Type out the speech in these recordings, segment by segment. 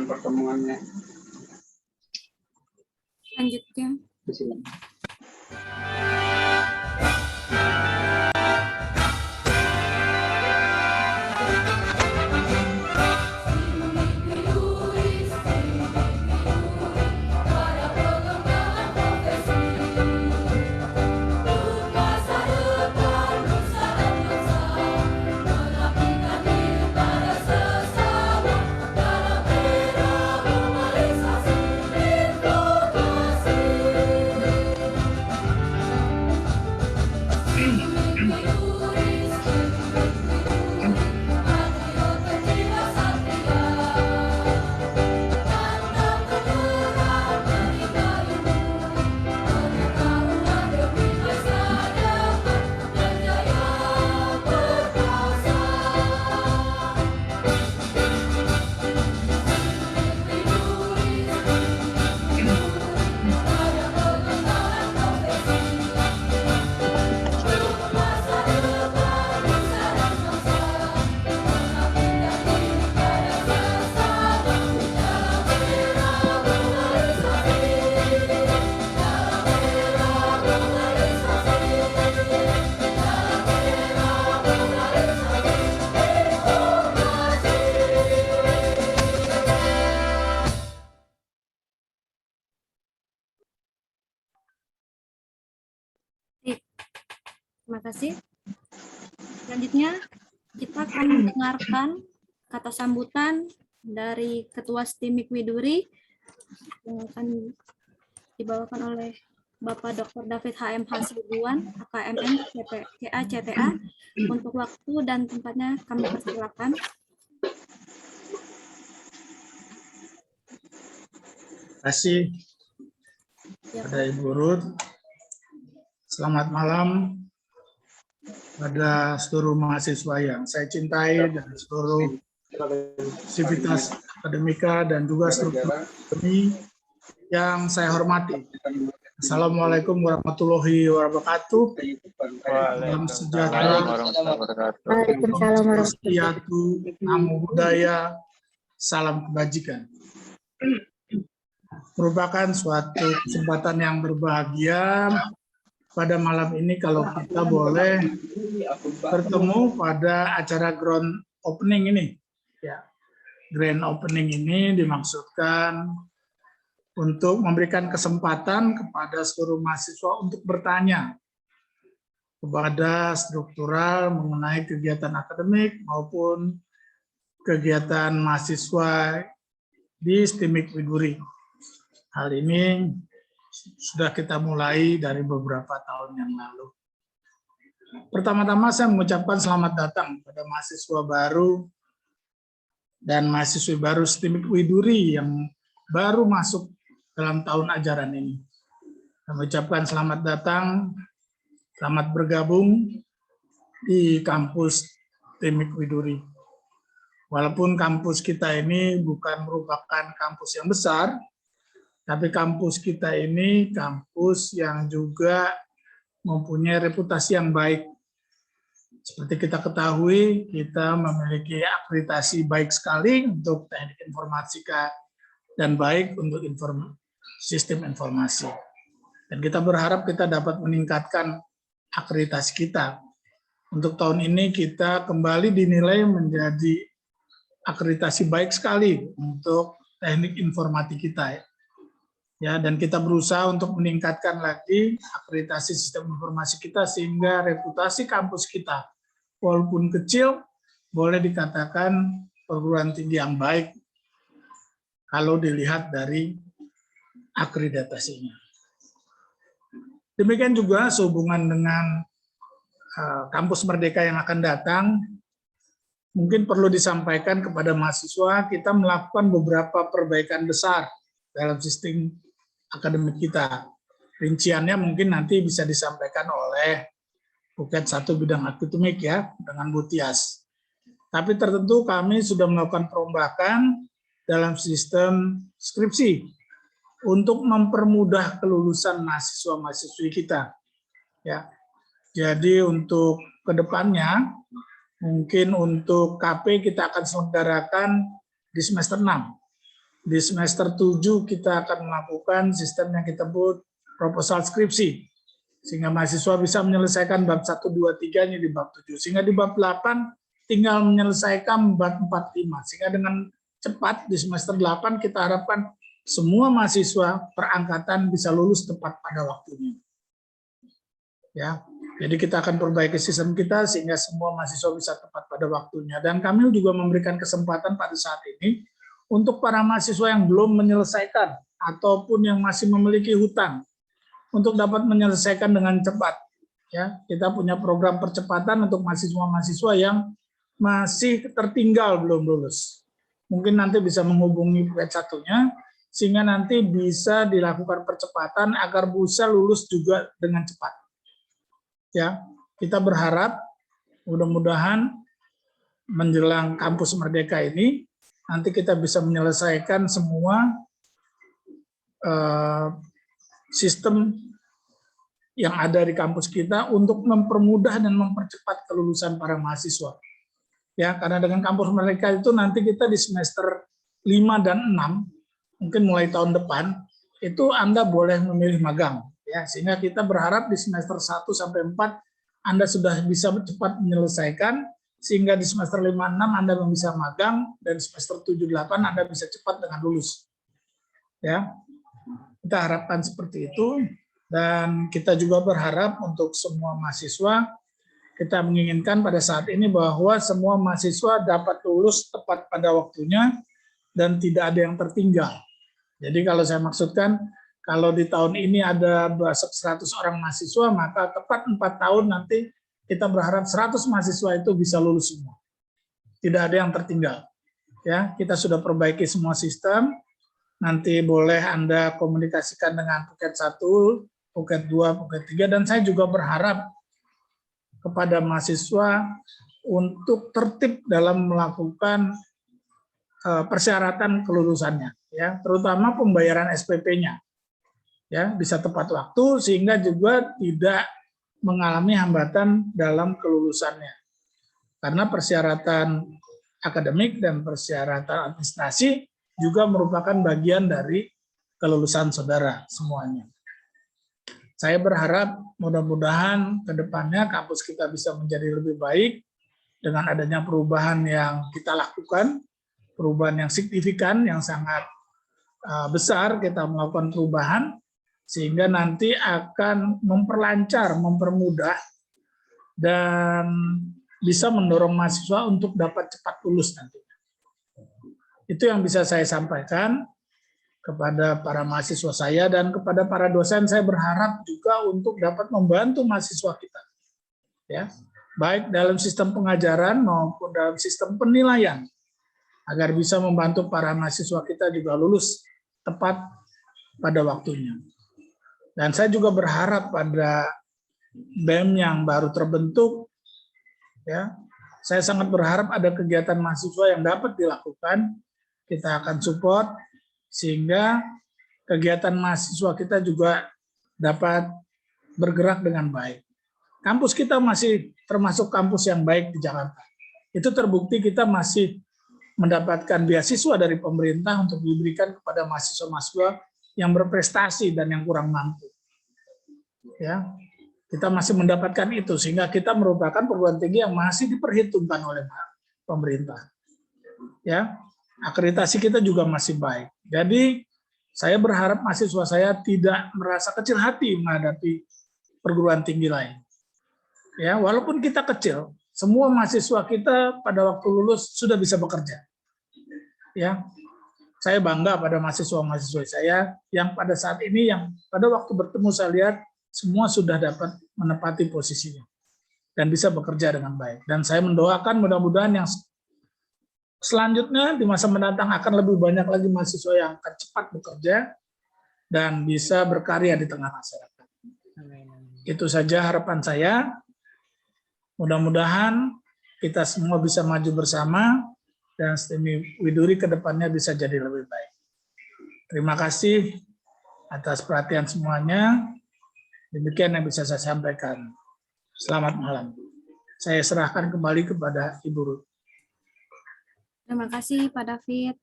dengan pertemuannya. Lanjutnya. Terima kasih. Selanjutnya, kita akan mendengarkan kata sambutan dari Ketua STIMIK Widuri yang akan dibawakan oleh Bapak Dr. David HM Hasibuan, AKMM CA CTA. Untuk waktu dan tempatnya kami persilakan. Terima kasih pada Ibu Ruth. Selamat malam pada seluruh mahasiswa yang saya cintai dan seluruh sivitas akademika dan juga struktur akademi yang saya hormati. Assalamualaikum warahmatullahi wabarakatuh. Salam sejahtera, namo buddhaya, salam kebajikan. Merupakan suatu kesempatan yang berbahagia pada malam ini kalau kita boleh bertemu pada acara grand opening ini. Ya, grand opening ini dimaksudkan untuk memberikan kesempatan kepada seluruh mahasiswa untuk bertanya kepada struktural mengenai kegiatan akademik maupun kegiatan mahasiswa di STIMIK Widuri. Hal ini sudah kita mulai dari beberapa tahun yang lalu. Pertama-tama saya mengucapkan selamat datang pada mahasiswa baru dan mahasiswi baru STIMIK Widuri yang baru masuk dalam tahun ajaran ini. Saya mengucapkan selamat datang, selamat bergabung di kampus STIMIK Widuri. Walaupun kampus kita ini bukan merupakan kampus yang besar, tapi kampus kita ini kampus yang juga mempunyai reputasi yang baik. Seperti kita ketahui, kita memiliki akreditasi baik sekali untuk teknik informatika dan baik untuk sistem informasi. Dan kita berharap kita dapat meningkatkan akreditasi kita. Untuk tahun ini kita kembali dinilai menjadi akreditasi baik sekali untuk teknik informatika kita. Ya, dan kita berusaha untuk meningkatkan lagi akreditasi sistem informasi kita sehingga reputasi kampus kita walaupun kecil boleh dikatakan perguruan tinggi yang baik kalau dilihat dari akreditasinya. Demikian juga sehubungan dengan kampus Merdeka yang akan datang, mungkin perlu disampaikan kepada mahasiswa kita melakukan beberapa perbaikan besar dalam sistem akademik kita. Rinciannya mungkin nanti bisa disampaikan oleh Buket 1 bidang akademik ya, dengan Bu Tias. Tapi tertentu kami sudah melakukan perombakan dalam sistem skripsi untuk mempermudah kelulusan mahasiswa-mahasiswi kita. Ya, jadi untuk kedepannya, mungkin untuk KP kita akan selenggarakan di semester 6. Di semester 7 kita akan melakukan sistem yang kita sebut proposal skripsi. Sehingga mahasiswa bisa menyelesaikan bab 1, 2, 3-nya di bab 7. Sehingga di bab 8 tinggal menyelesaikan bab 4, 5. Sehingga dengan cepat di semester 8 kita harapkan semua mahasiswa perangkatan bisa lulus tepat pada waktunya. Ya, jadi kita akan perbaiki sistem kita sehingga semua mahasiswa bisa tepat pada waktunya. Dan kami juga memberikan kesempatan pada saat ini untuk para mahasiswa yang belum menyelesaikan ataupun yang masih memiliki hutang untuk dapat menyelesaikan dengan cepat. Ya, kita punya program percepatan untuk mahasiswa-mahasiswa yang masih tertinggal belum lulus. Mungkin nanti bisa menghubungi PET1-nya sehingga nanti bisa dilakukan percepatan agar bisa lulus juga dengan cepat. Ya, kita berharap mudah-mudahan menjelang kampus Merdeka ini nanti kita bisa menyelesaikan semua sistem yang ada di kampus kita untuk mempermudah dan mempercepat kelulusan para mahasiswa. Ya, karena dengan kampus Merdeka itu nanti kita di semester 5 dan 6, mungkin mulai tahun depan, itu Anda boleh memilih magang. Ya, sehingga kita berharap di semester 1 sampai 4 Anda sudah bisa cepat menyelesaikan, sehingga di semester 5, 6 Anda bisa magang, dan semester 7, 8 Anda bisa cepat dengan lulus. Ya, kita harapkan seperti itu, dan kita juga berharap untuk semua mahasiswa, kita menginginkan pada saat ini bahwa semua mahasiswa dapat lulus tepat pada waktunya dan tidak ada yang tertinggal. Jadi kalau saya maksudkan, kalau di tahun ini ada 100 orang mahasiswa, maka tepat 4 tahun nanti kita berharap 100 mahasiswa itu bisa lulus semua. Tidak ada yang tertinggal. Ya, kita sudah perbaiki semua sistem. Nanti boleh Anda komunikasikan dengan Puket 1, Puket 2, Puket 3, dan saya juga berharap kepada mahasiswa untuk tertib dalam melakukan persyaratan kelulusannya, ya, terutama pembayaran SPP-nya, ya, bisa tepat waktu sehingga juga tidak mengalami hambatan dalam kelulusannya. Karena persyaratan akademik dan persyaratan administrasi juga merupakan bagian dari kelulusan saudara semuanya. Saya berharap mudah-mudahan ke depannya kampus kita bisa menjadi lebih baik dengan adanya perubahan yang kita lakukan, perubahan yang signifikan, yang sangat besar kita melakukan perubahan, sehingga nanti akan memperlancar, mempermudah, dan bisa mendorong mahasiswa untuk dapat cepat lulus nantinya. Itu yang bisa saya sampaikan kepada para mahasiswa saya, dan kepada para dosen saya berharap juga untuk dapat membantu mahasiswa kita, ya, baik dalam sistem pengajaran maupun dalam sistem penilaian, agar bisa membantu para mahasiswa kita juga lulus tepat pada waktunya. Dan saya juga berharap pada BEM yang baru terbentuk, ya, saya sangat berharap ada kegiatan mahasiswa yang dapat dilakukan, kita akan support sehingga kegiatan mahasiswa kita juga dapat bergerak dengan baik. Kampus kita masih termasuk kampus yang baik di Jakarta. Itu terbukti kita masih mendapatkan beasiswa dari pemerintah untuk diberikan kepada mahasiswa-mahasiswa yang berprestasi dan yang kurang mampu. Ya, kita masih mendapatkan itu sehingga kita merupakan perguruan tinggi yang masih diperhitungkan oleh pemerintah. Ya, akreditasi kita juga masih baik. Jadi saya berharap mahasiswa saya tidak merasa kecil hati menghadapi perguruan tinggi lain. Ya, walaupun kita kecil, semua mahasiswa kita pada waktu lulus sudah bisa bekerja. Ya, saya bangga pada mahasiswa-mahasiswa saya yang pada saat ini, yang pada waktu bertemu saya lihat semua sudah dapat menepati posisinya dan bisa bekerja dengan baik. Dan saya mendoakan mudah-mudahan yang selanjutnya di masa mendatang akan lebih banyak lagi mahasiswa yang akan cepat bekerja dan bisa berkarya di tengah masyarakat. Itu saja harapan saya. Mudah-mudahan kita semua bisa maju bersama dan STIMIK Widuri ke depannya bisa jadi lebih baik. Terima kasih atas perhatian semuanya. Demikian yang bisa saya sampaikan. Selamat malam. Saya serahkan kembali kepada Ibu Ruth. Terima kasih Pak David.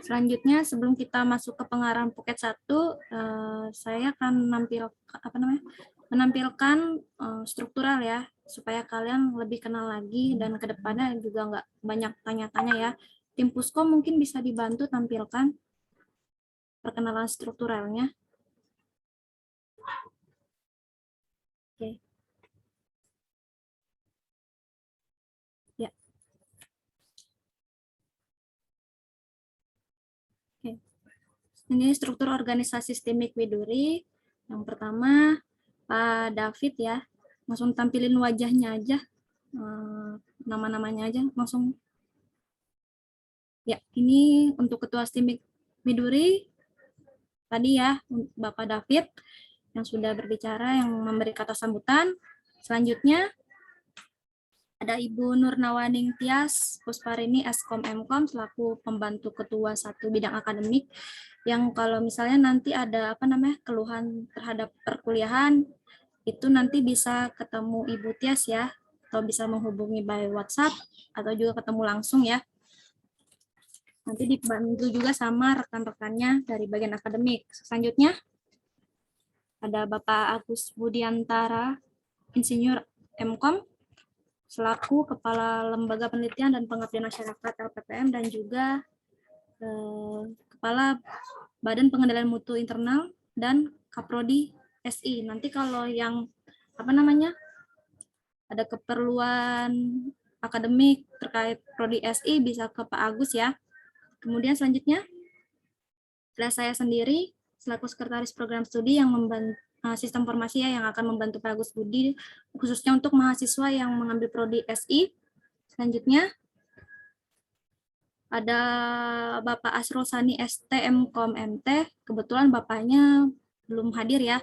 Selanjutnya, sebelum kita masuk ke pengarahan Puket 1, saya akan menampilkan struktural ya, supaya kalian lebih kenal lagi dan ke depannya juga nggak banyak tanya-tanya ya. Tim Puskom mungkin bisa dibantu tampilkan perkenalan strukturalnya. Oke. Ya. Oke. Ini struktur organisasi STIMIK Widuri. Yang pertama, Pak David ya. Langsung tampilin wajahnya aja. Nama-namanya aja langsung. Ya, ini untuk Ketua STIMIK Widuri. Tadi ya, Bapak David yang sudah berbicara, yang memberi kata sambutan. Selanjutnya, ada Ibu Nurnawaning Tias Pusparini Eskom Mkom selaku pembantu ketua 1 bidang akademik, yang kalau misalnya nanti ada keluhan terhadap perkuliahan, itu nanti bisa ketemu Ibu Tias ya, atau bisa menghubungi by WhatsApp atau juga ketemu langsung ya. Nanti dibantu juga sama rekan-rekannya dari bagian akademik. Selanjutnya ada Bapak Agus Budiantara, Insinyur Mkom, selaku Kepala Lembaga Penelitian dan Pengabdian Masyarakat LPPM dan juga Kepala Badan Pengendalian Mutu Internal dan Kaprodi SI. Nanti kalau yang ada keperluan akademik terkait Prodi SI bisa ke Pak Agus ya. Kemudian selanjutnya adalah saya sendiri selaku sekretaris program studi yang membantu sistem formasi ya, yang akan membantu Pak Agus Budi khususnya untuk mahasiswa yang mengambil Prodi SI. Selanjutnya ada Bapak Asrul Sani ST Mkom MT, kebetulan Bapaknya belum hadir ya.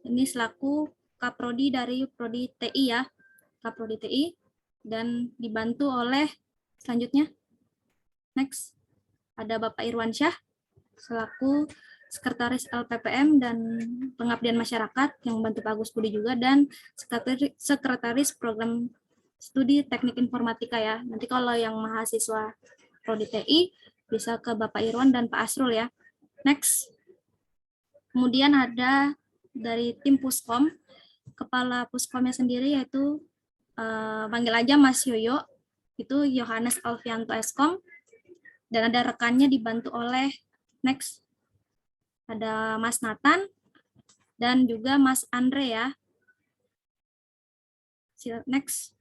Ini selaku Kaprodi dari Prodi TI ya, Kaprodi TI, dan dibantu oleh selanjutnya next ada Bapak Irwansyah selaku Sekretaris LPPM dan Pengabdian Masyarakat yang membantu Pak Agus Budi juga, dan Sekretaris Program Studi Teknik Informatika ya. Nanti kalau yang mahasiswa Prodi TI bisa ke Bapak Irwan dan Pak Asrul ya. Next. Kemudian ada dari tim Puskom, Kepala Puskomnya sendiri yaitu panggil aja Mas Yoyo, itu Yohanes Alfianto Eskom, dan ada rekannya dibantu oleh next ada Mas Nathan dan juga Mas Andre ya. Next.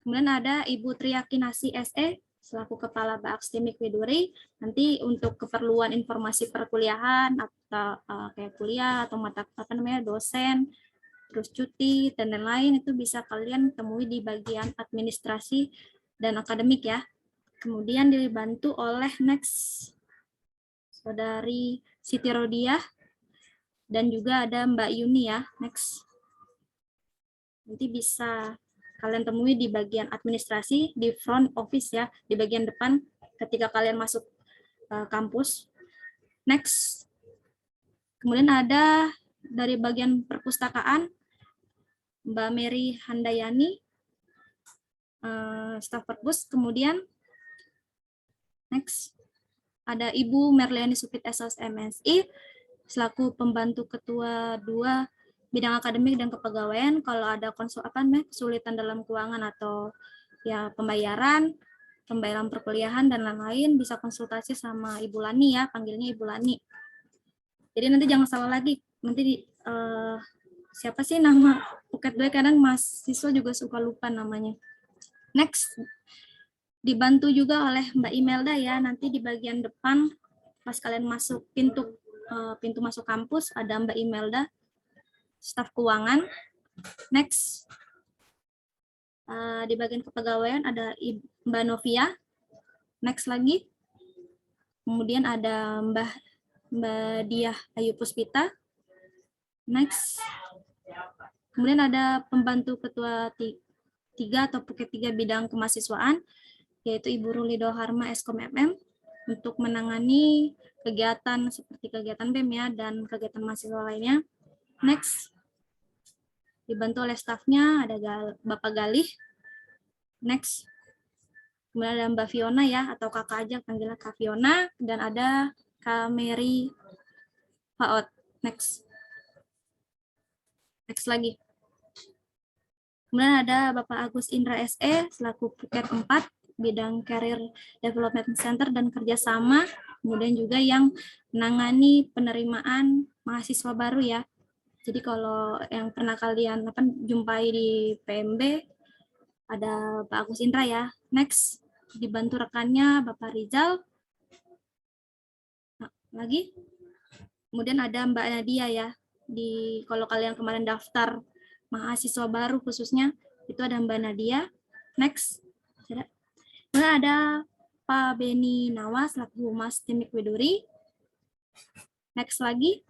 Kemudian ada Ibu Triyakinasi SE selaku Kepala Baak STIMIK Widuri. Nanti untuk keperluan informasi perkuliahan atau kayak kuliah atau mata dosen, terus cuti dan lain-lain, itu bisa kalian temui di bagian administrasi dan akademik ya. Kemudian dibantu oleh next Saudari Siti Rodiah dan juga ada Mbak Yuni ya. Next. Nanti bisa kalian temui di bagian administrasi, di front office ya, di bagian depan ketika kalian masuk kampus. Next. Kemudian ada dari bagian perpustakaan Mbak Mary Handayani, staf perpus. Kemudian next ada Ibu Merliani Supit SOS MSI selaku pembantu ketua 2 bidang akademik dan kepegawaian. Kalau ada kesulitan dalam keuangan atau ya pembayaran perkuliahan dan lain-lain, bisa konsultasi sama Ibu Lani ya, panggilnya Ibu Lani. Jadi nanti jangan salah lagi, nanti siapa sih nama Puket 2, kadang mahasiswa juga suka lupa namanya. Next. Dibantu juga oleh Mbak Imelda ya, nanti di bagian depan pas kalian masuk pintu masuk kampus ada Mbak Imelda, staf keuangan. Next, di bagian kepegawaian ada Mbak Novia. Next lagi, kemudian ada Mbak Diah Ayu Puspita. Next, kemudian ada pembantu ketua 3 atau Puket 3 bidang kemahasiswaan, yaitu Ibu Rulido Harma Eskom MM, untuk menangani kegiatan seperti kegiatan BEM ya dan kegiatan mahasiswa lainnya. Next, dibantu oleh stafnya ada Bapak Galih. Next, Kemudian ada Mbak Fiona ya, atau kakak aja panggilnya Kak Fiona, dan ada Kak Mary Faot. Next. Next lagi. Kemudian ada Bapak Agus Indra SE selaku Puket 4 bidang Career Development Center dan kerjasama. Kemudian juga yang menangani penerimaan mahasiswa baru ya. Jadi kalau yang pernah kalian jumpai di PMB ada Pak Agus Indra ya. Next, dibantu rekannya Bapak Rizal. Nah, lagi. Kemudian ada Mbak Nadia ya. Kalau kalian kemarin daftar mahasiswa baru khususnya itu ada Mbak Nadia. Next. Kemudian ada Pak Beni Nawas selaku Humas Timik Widuri. Next lagi.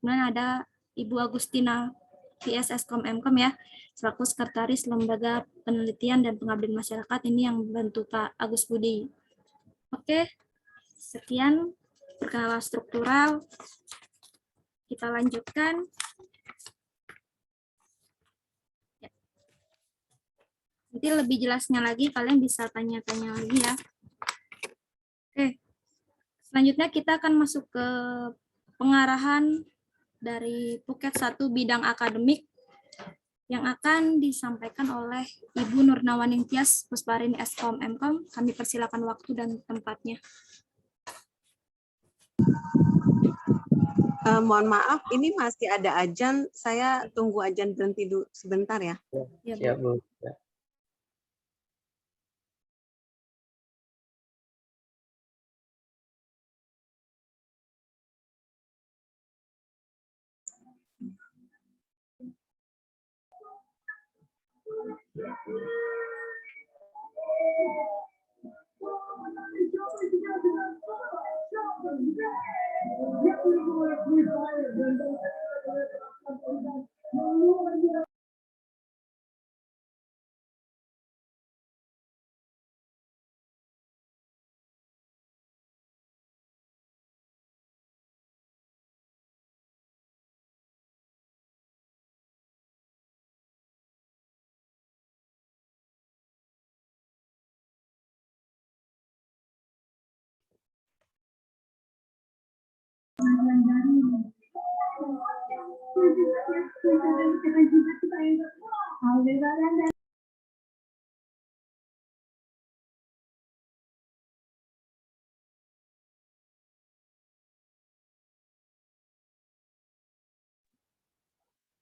Kemudian ada Ibu Agustina PSS Kom ya, selaku Sekretaris Lembaga Penelitian dan Pengabdian Masyarakat, ini yang membantu Pak Agus Budi. Oke, sekian perkenalan struktural. Kita lanjutkan. Ya. Nanti lebih jelasnya lagi, kalian bisa tanya-tanya lagi ya. Oke, selanjutnya kita akan masuk ke pengarahan dari Puket 1 bidang akademik yang akan disampaikan oleh Ibu Nurnawaning Tias Pusparini Eskom Mkom. Kami persilakan waktu dan tempatnya. Mohon maaf, ini masih ada azan. Saya tunggu azan berhenti dulu sebentar ya. Ya, Siap, Bu. Ya.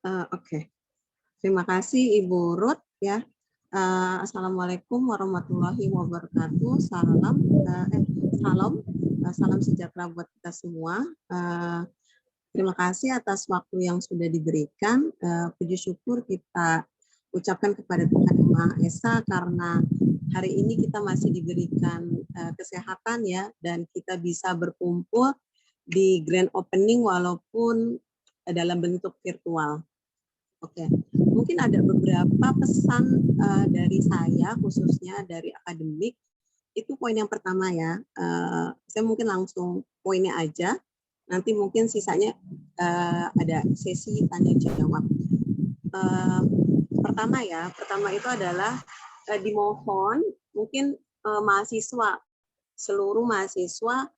Oke. Terima kasih Ibu Ruth ya. Assalamualaikum warahmatullahi wabarakatuh. Salam sejahtera buat kita semua. Terima kasih atas waktu yang sudah diberikan. Puji syukur kita ucapkan kepada Tuhan Yang Maha Esa karena hari ini kita masih diberikan kesehatan ya, dan kita bisa berkumpul di grand opening walaupun dalam bentuk virtual. Oke, mungkin ada beberapa pesan dari saya, khususnya dari akademik. Itu poin yang pertama ya. Saya mungkin langsung poinnya aja. Nanti mungkin sisanya ada sesi tanya jawab. Pertama itu adalah dimohon mungkin mahasiswa, seluruh mahasiswa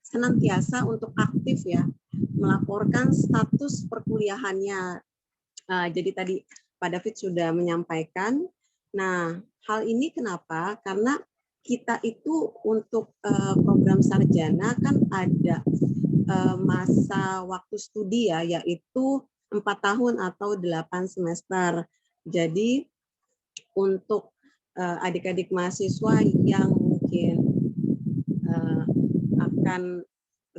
senantiasa untuk aktif ya, melaporkan status perkuliahannya. Jadi tadi Pak David sudah menyampaikan. Nah, hal ini kenapa? Karena kita itu untuk program sarjana kan ada masa waktu studi ya, yaitu 4 tahun atau 8 semester. Jadi untuk adik-adik mahasiswa yang mungkin akan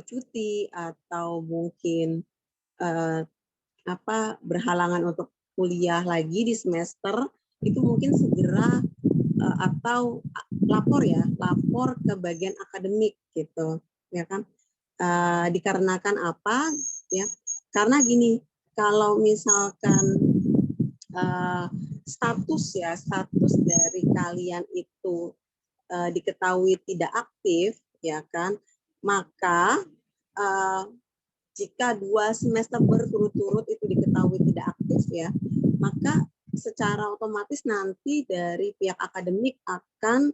cuti atau mungkin berhalangan untuk kuliah lagi di semester, itu mungkin segera atau lapor ke bagian akademik gitu ya kan. Dikarenakan apa ya, karena gini, kalau misalkan status dari kalian itu diketahui tidak aktif ya kan, maka jika 2 semester berturut-turut itu diketahui tidak aktif ya, maka secara otomatis nanti dari pihak akademik akan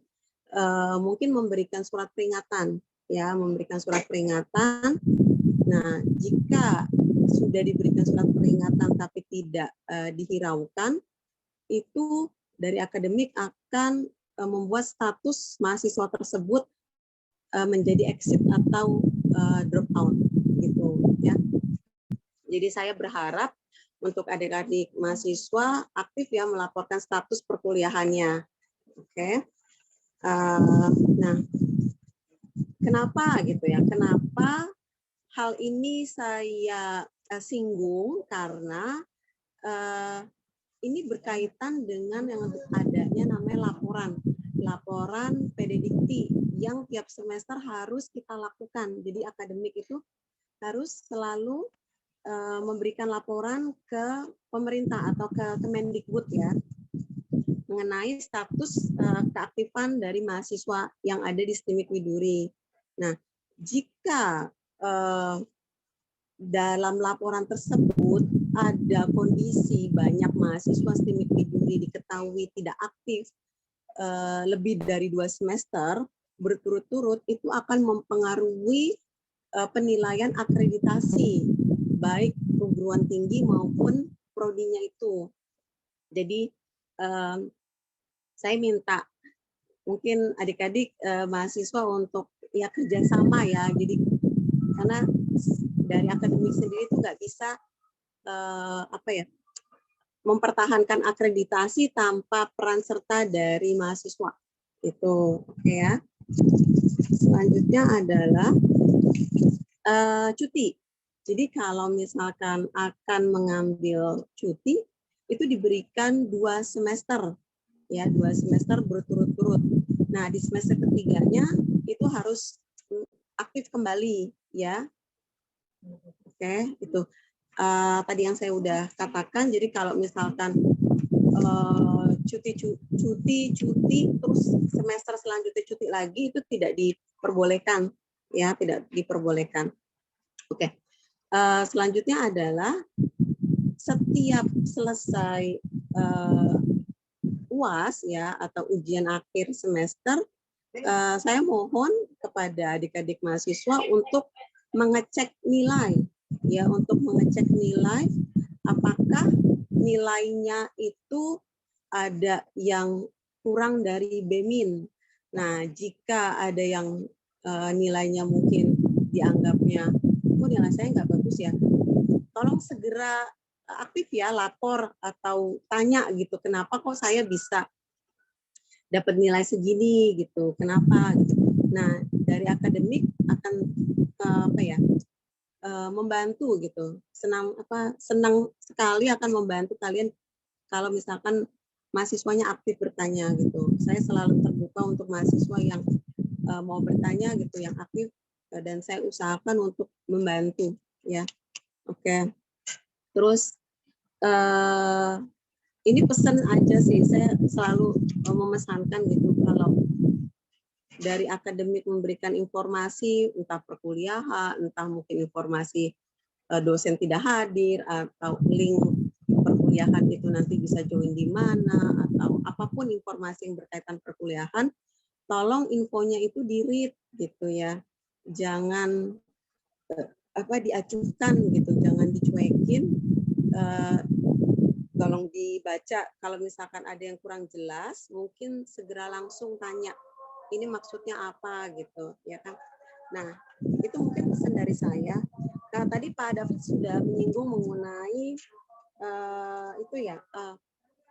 mungkin memberikan surat peringatan, ya, memberikan surat peringatan. Nah, jika sudah diberikan surat peringatan tapi tidak dihiraukan, itu dari akademik akan membuat status mahasiswa tersebut menjadi exit atau drop out, gitu, ya. Jadi saya berharap untuk adik-adik mahasiswa aktif ya melaporkan status perkuliahannya. Oke. Nah, kenapa gitu ya? Kenapa hal ini saya singgung? Karena ini berkaitan dengan yang adanya namanya laporan PDDikti yang tiap semester harus kita lakukan. Jadi akademik itu harus selalu memberikan laporan ke pemerintah atau ke Kemendikbud ya mengenai status keaktifan dari mahasiswa yang ada di STIMIK Widuri. Nah, jika dalam laporan tersebut ada kondisi banyak mahasiswa STIMIK Widuri diketahui tidak aktif lebih dari 2 semester berturut-turut, itu akan mempengaruhi penilaian akreditasi baik perguruan tinggi maupun prodinya itu. Jadi saya minta mungkin adik-adik mahasiswa untuk ya kerjasama ya. Jadi karena dari akademik sendiri itu nggak bisa mempertahankan akreditasi tanpa peran serta dari mahasiswa. Itu oke ya. Selanjutnya adalah cuti. Jadi kalau misalkan akan mengambil cuti, itu diberikan 2 semester, ya 2 semester berturut-turut. Nah di semester ketiganya itu harus aktif kembali, ya. Oke, itu tadi yang saya udah katakan. Jadi kalau misalkan cuti terus semester selanjutnya cuti lagi, itu tidak diperbolehkan, ya, tidak diperbolehkan. Oke. Selanjutnya adalah setiap selesai UAS ya atau ujian akhir semester, saya mohon kepada adik-adik mahasiswa untuk mengecek nilai, ya, untuk mengecek nilai apakah nilainya itu ada yang kurang dari B-min. Nah, jika ada yang nilainya mungkin dianggapnya nilai saya nggak bagus ya, tolong segera aktif ya, lapor atau tanya gitu, kenapa kok saya bisa dapat nilai segini gitu, kenapa gitu. Nah dari akademik akan membantu gitu, senang sekali akan membantu kalian kalau misalkan mahasiswanya aktif bertanya gitu. Saya selalu terbuka untuk mahasiswa yang mau bertanya gitu, yang aktif, dan saya usahakan untuk membantu ya. Oke. Terus ini pesan aja sih, saya selalu memesankan gitu, kalau dari akademik memberikan informasi entah perkuliahan, entah mungkin informasi dosen tidak hadir atau link perkuliahan itu nanti bisa join di mana, atau apapun informasi yang berkaitan perkuliahan, tolong infonya itu di-read gitu ya. Jangan diacuhkan gitu, jangan dicuekin. Tolong dibaca, kalau misalkan ada yang kurang jelas, mungkin segera langsung tanya, ini maksudnya apa gitu, ya kan? Nah, itu mungkin pesan dari saya. Nah, tadi Pak David sudah menyinggung mengenai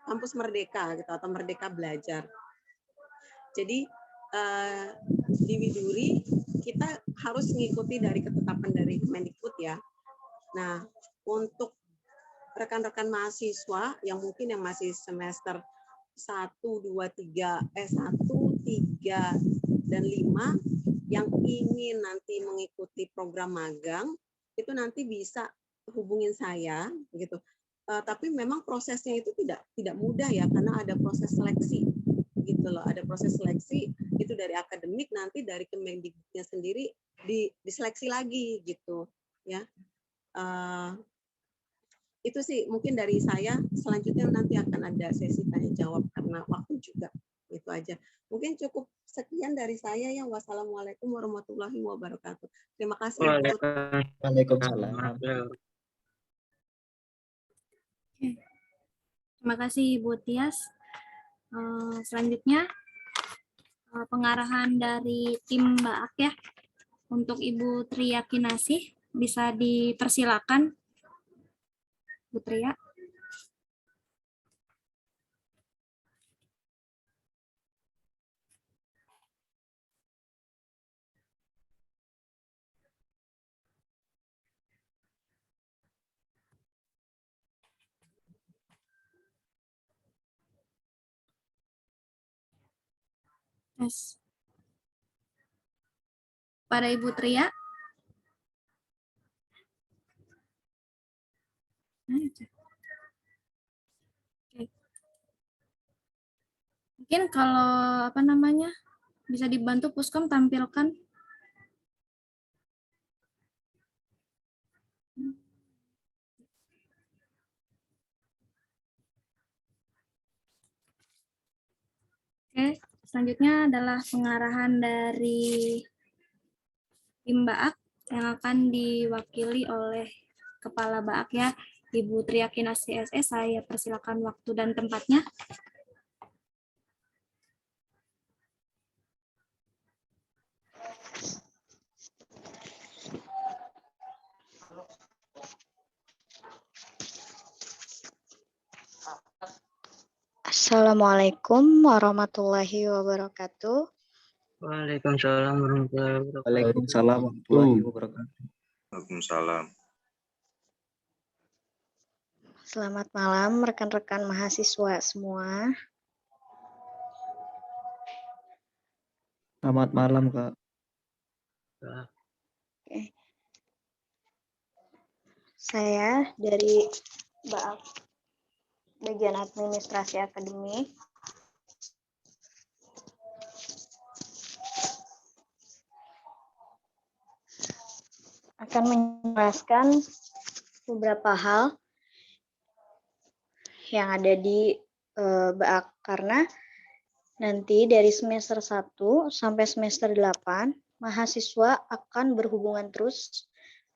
kampus Merdeka gitu atau Merdeka Belajar. Jadi di Widuri kita harus mengikuti dari ketetapan dari Kemendikbud ya. Nah, untuk rekan-rekan mahasiswa yang mungkin yang masih semester 1, 2, 3, 3, dan 5 yang ingin nanti mengikuti program magang, itu nanti bisa hubungin saya gitu. Tapi memang prosesnya itu tidak mudah ya, karena ada proses seleksi gitu loh, ada proses seleksi itu dari akademik, nanti dari Kemendikbudnya sendiri diseleksi lagi gitu ya. Itu sih mungkin dari saya. Selanjutnya nanti akan ada sesi tanya jawab karena waktu juga. Itu aja. Mungkin cukup sekian dari saya ya. Wassalamualaikum warahmatullahi wabarakatuh. Terima kasih Ibu. Waalaikumsalam. Terima kasih Ibu Tias. Selanjutnya pengarahan dari tim Mbak Ak ya. Untuk Ibu Tria Kinasih bisa dipersilakan. Bu Tria. Yes. Pada Ibu Tria. Mungkin kalau apa namanya bisa dibantu Puskom tampilkan. Oke, selanjutnya adalah pengarahan dari tim Mbak Ak yang akan diwakili oleh Kepala Mbak Ak ya, Ibu Tria Kinasih SS. Saya persilakan waktu dan tempatnya. Assalamualaikum warahmatullahi wabarakatuh. Waalaikumsalam warahmatullahi wabarakatuh. Waalaikumsalam warahmatullahi wabarakatuh. Waalaikumsalam. Selamat malam rekan-rekan mahasiswa semua. Selamat malam, Kak. Oke. Saya dari bagian administrasi akademik. Akan menjelaskan beberapa hal yang ada di BAK karena nanti dari semester 1 sampai semester 8 mahasiswa akan berhubungan terus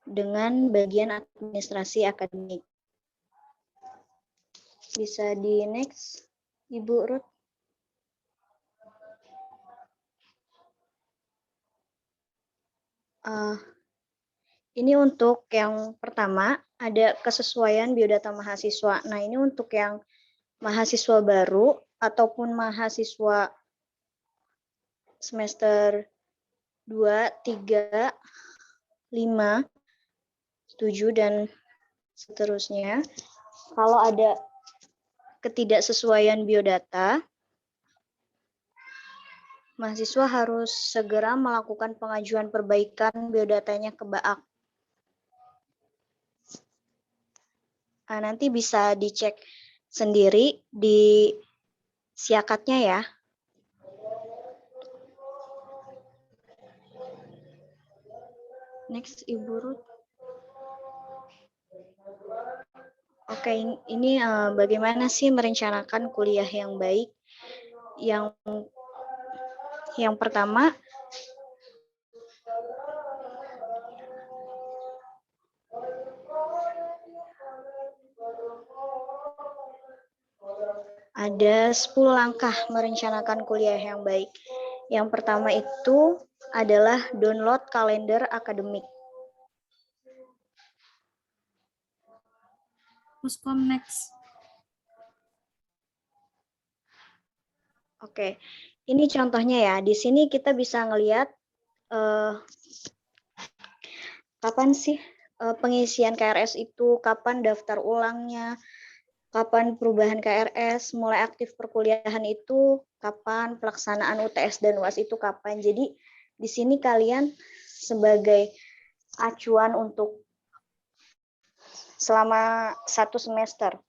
dengan bagian administrasi akademik. Bisa di next, Ibu Ruth. Ini untuk yang pertama, ada kesesuaian biodata mahasiswa. Nah, ini untuk yang mahasiswa baru ataupun mahasiswa semester 2, 3, 5, 7, dan seterusnya. Kalau ada ketidaksesuaian biodata, mahasiswa harus segera melakukan pengajuan perbaikan biodatanya ke BAK. Nah, nanti bisa dicek sendiri di siakatnya ya. Next, Ibu Ruth. Oke, ini bagaimana sih merencanakan kuliah yang baik? Yang pertama, ada 10 langkah merencanakan kuliah yang baik. Yang pertama itu adalah download kalender akademik. Puskom next. Oke, ini contohnya ya. Di sini kita bisa ngelihat kapan sih pengisian KRS itu, kapan daftar ulangnya, kapan perubahan KRS, mulai aktif perkuliahan itu kapan, pelaksanaan UTS dan UAS itu kapan. Jadi di sini kalian sebagai acuan untuk selama 1 semester.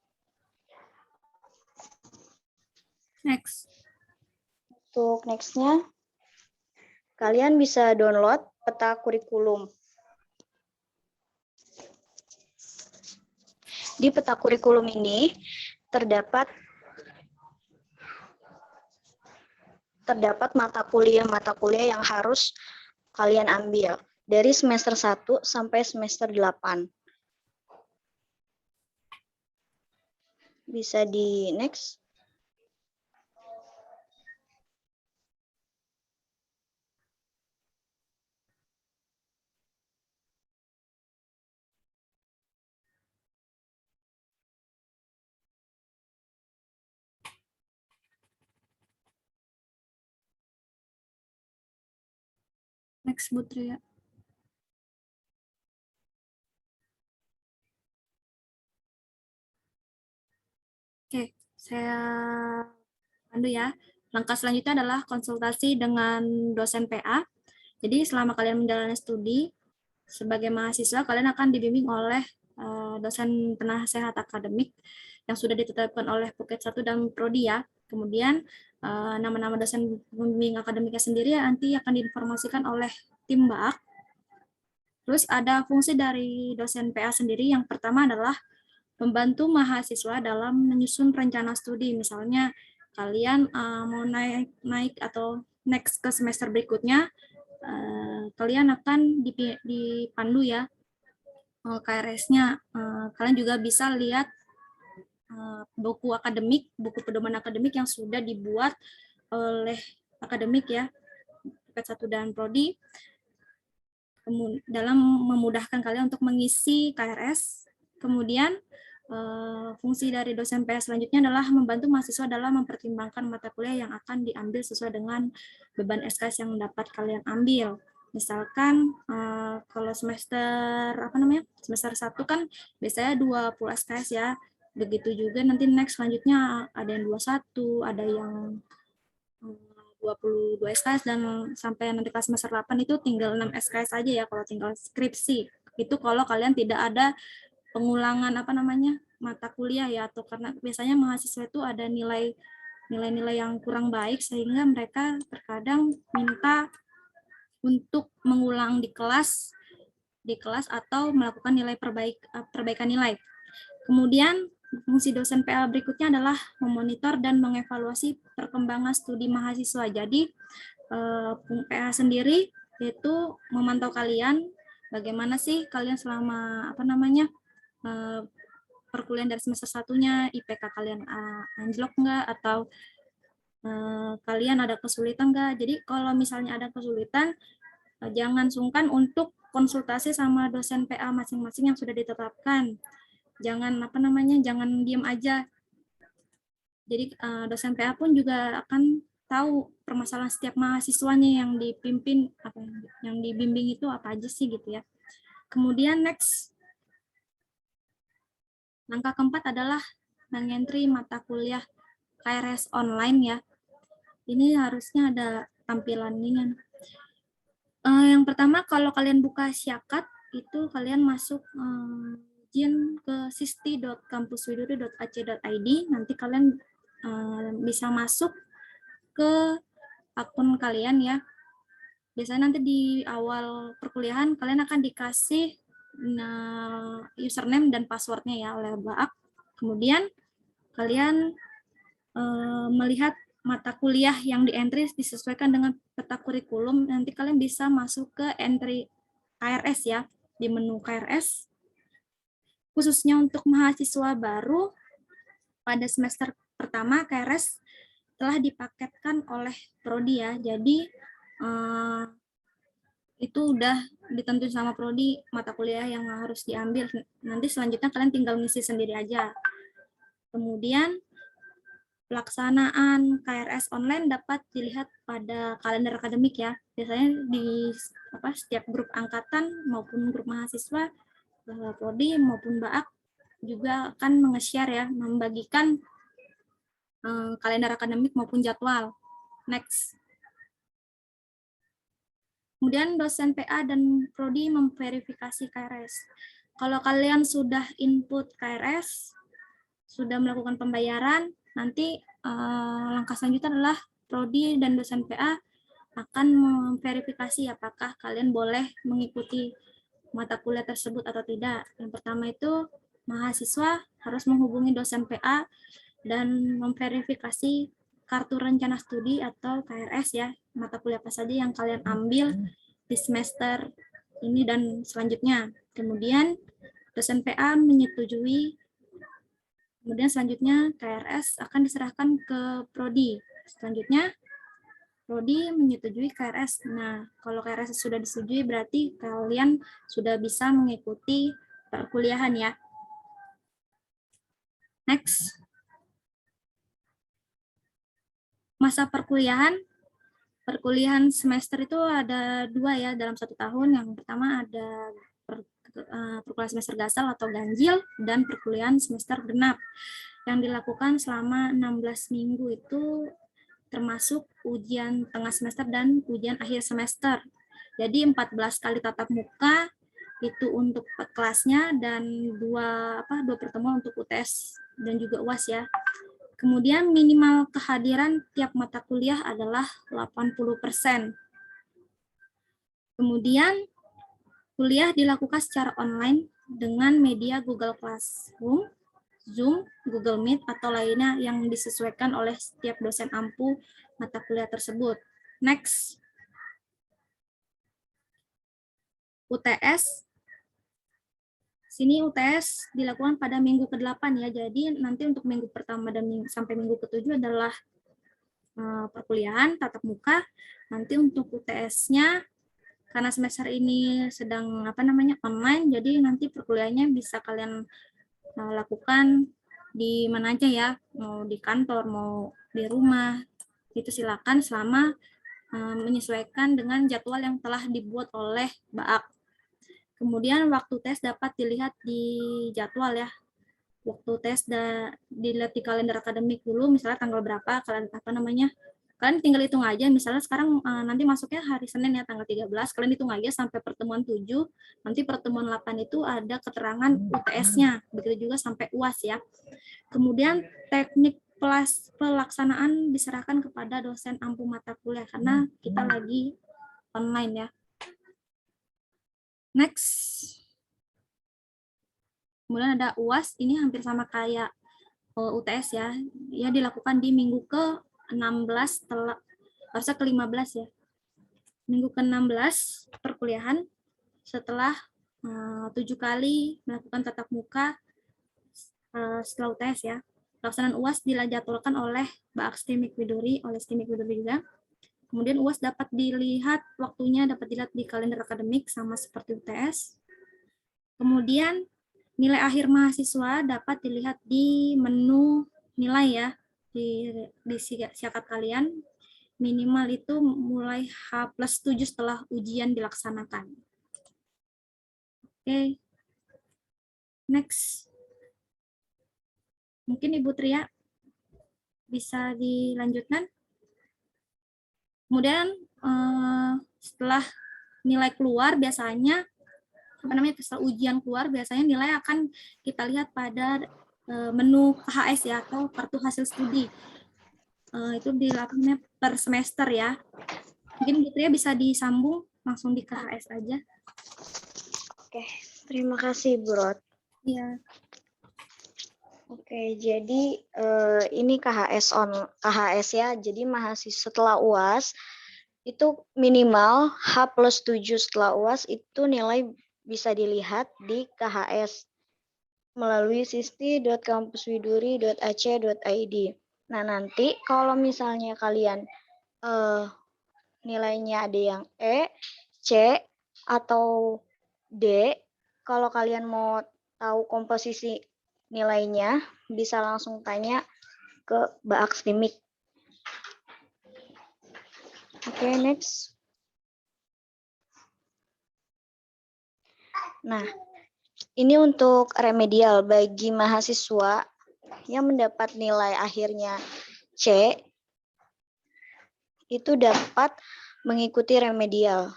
Next. Untuk next-nya, kalian bisa download peta kurikulum. Di peta kurikulum ini terdapat mata kuliah yang harus kalian ambil dari semester 1 sampai semester 8. Bisa di next. Next, Bu Tria. Oke, saya pandu ya. Langkah selanjutnya adalah konsultasi dengan dosen PA. Jadi selama kalian menjalani studi, sebagai mahasiswa kalian akan dibimbing oleh dosen penasehat akademik yang sudah ditetapkan oleh Puket 1 dan Prodi ya. Kemudian nama-nama dosen pembimbing akademiknya sendiri nanti akan diinformasikan oleh tim BAK. Terus ada fungsi dari dosen PA sendiri. Yang pertama adalah membantu mahasiswa dalam menyusun rencana studi. Misalnya kalian mau naik atau next ke semester berikutnya, kalian akan dipandu ya KRS-nya. Kalian juga bisa lihat buku akademik, buku pedoman akademik yang sudah dibuat oleh akademik ya, P1 dan Prodi, dalam memudahkan kalian untuk mengisi KRS. Kemudian fungsi dari dosen PA selanjutnya adalah membantu mahasiswa dalam mempertimbangkan mata kuliah yang akan diambil sesuai dengan beban SKS yang dapat kalian ambil. Misalkan kalau semester semester 1 kan biasanya 20 SKS ya. Begitu juga nanti next selanjutnya ada yang 21, ada yang 22 SKS, dan sampai nanti kelas semester 8 itu tinggal 6 SKS aja ya kalau tinggal skripsi. Itu kalau kalian tidak ada pengulangan mata kuliah ya, atau karena biasanya mahasiswa itu ada nilai-nilai yang kurang baik sehingga mereka terkadang minta untuk mengulang di kelas atau melakukan perbaikan nilai. Kemudian fungsi dosen PA berikutnya adalah memonitor dan mengevaluasi perkembangan studi mahasiswa. Jadi PA sendiri yaitu memantau kalian bagaimana sih kalian selama perkuliahan dari semester satunya, IPK kalian anjlok nggak, atau kalian ada kesulitan nggak. Jadi kalau misalnya ada kesulitan, jangan sungkan untuk konsultasi sama dosen PA masing-masing yang sudah ditetapkan. Jangan jangan diam aja. Jadi dosen PA pun juga akan tahu permasalahan setiap mahasiswanya yang dipimpin, yang dibimbing itu apa aja sih gitu ya. Kemudian next, langkah keempat adalah mengentry mata kuliah KRS online ya. Ini harusnya ada tampilannya. Yang pertama, kalau kalian buka Syakat, itu kalian masuk login ke sisti.kampuswidodo.ac.id. Nanti kalian bisa masuk ke akun kalian ya. Biasanya nanti di awal perkuliahan kalian akan dikasih username dan passwordnya ya oleh BAK. Kemudian kalian melihat mata kuliah yang di-entry disesuaikan dengan peta kurikulum. Nanti kalian bisa masuk ke entry KRS ya, di menu KRS. Khususnya untuk mahasiswa baru, pada semester pertama KRS telah dipaketkan oleh Prodi ya. Jadi itu udah ditentuin sama Prodi mata kuliah yang harus diambil. Nanti selanjutnya kalian tinggal ngisi sendiri aja. Kemudian pelaksanaan KRS online dapat dilihat pada kalender akademik ya. Biasanya di setiap grup angkatan maupun grup mahasiswa, Prodi maupun BAK juga akan menge-share ya, membagikan kalender akademik maupun jadwal. Next. Kemudian dosen PA dan Prodi memverifikasi KRS. Kalau kalian sudah input KRS, sudah melakukan pembayaran, nanti langkah selanjutnya adalah Prodi dan dosen PA akan memverifikasi apakah kalian boleh mengikuti mata kuliah tersebut atau tidak. Yang pertama itu mahasiswa harus menghubungi dosen PA dan memverifikasi kartu rencana studi atau KRS ya, mata kuliah apa saja yang kalian ambil di semester ini dan selanjutnya. Kemudian dosen PA menyetujui, kemudian selanjutnya KRS akan diserahkan ke Prodi. Selanjutnya Prodi menyetujui KRS. Nah, kalau KRS sudah disetujui berarti kalian sudah bisa mengikuti perkuliahan ya. Next. Masa perkuliahan semester itu ada 2 ya dalam 1 tahun. Yang pertama ada perkuliahan semester gasal atau ganjil dan perkuliahan semester genap yang dilakukan selama 16 minggu itu termasuk ujian tengah semester dan ujian akhir semester. Jadi 14 kali tatap muka itu untuk kelasnya dan dua pertemuan untuk UTS dan juga UAS ya. Kemudian minimal kehadiran tiap mata kuliah adalah 80%. Kemudian kuliah dilakukan secara online dengan media Google Classroom, Zoom, Google Meet, atau lainnya yang disesuaikan oleh setiap dosen ampu mata kuliah tersebut. Next. UTS. Sini UTS dilakukan pada minggu ke-8 ya. Jadi nanti untuk minggu pertama dan sampai minggu ke-7 adalah perkuliahan tatap muka. Nanti untuk UTS-nya karena semester ini sedang online, jadi nanti perkuliahannya bisa kalian lakukan di mana aja ya, mau di kantor, mau di rumah, itu silakan selama menyesuaikan dengan jadwal yang telah dibuat oleh BAAK. Kemudian waktu tes dapat dilihat di jadwal ya. Waktu tes dilihat di kalender akademik dulu, misalnya tanggal berapa, kalian kalian tinggal hitung aja, misalnya sekarang nanti masuknya hari Senin ya, tanggal 13, kalian hitung aja sampai pertemuan 7, nanti pertemuan 8 itu ada keterangan UTS-nya, begitu juga sampai UAS ya. Kemudian teknik pelaksanaan diserahkan kepada dosen ampu mata kuliah, karena kita lagi online ya. Next. Kemudian ada UAS, ini hampir sama kayak UTS ya, ya dilakukan di minggu ke-16 harusnya ke-15 ya. Minggu ke-16 perkuliahan setelah 7 kali melakukan tatap muka setelah UTS ya. Pelaksanaan UAS dijadwalkan oleh BAAK STIMIK Widuri, oleh STIMIK Widuri juga. Kemudian UAS dapat dilihat waktunya, dapat dilihat di kalender akademik sama seperti UTS. Kemudian nilai akhir mahasiswa dapat dilihat di menu nilai ya, di siakat kalian. Minimal itu mulai H+7 setelah ujian dilaksanakan. Oke. Next. Mungkin Ibu Tria bisa dilanjutkan. Kemudian setelah nilai keluar biasanya setelah ujian keluar biasanya nilai akan kita lihat pada menu KHS ya, atau kartu hasil studi. Itu dilakukannya per semester ya. Mungkin Bu Tria bisa disambung langsung di KHS aja. Oke, terima kasih Bu Rod. Iya. Oke, jadi ini KHS ya. Jadi mahasiswa setelah UAS itu minimal H+7 setelah UAS itu nilai bisa dilihat di KHS melalui sisti.kampuswiduri.ac.id. Nah, nanti kalau misalnya kalian nilainya ada yang E, C, atau D, kalau kalian mau tahu komposisi nilainya, bisa langsung tanya ke BAAK STIMIK. Oke, next. Nah, ini untuk remedial bagi mahasiswa yang mendapat nilai akhirnya C, itu dapat mengikuti remedial.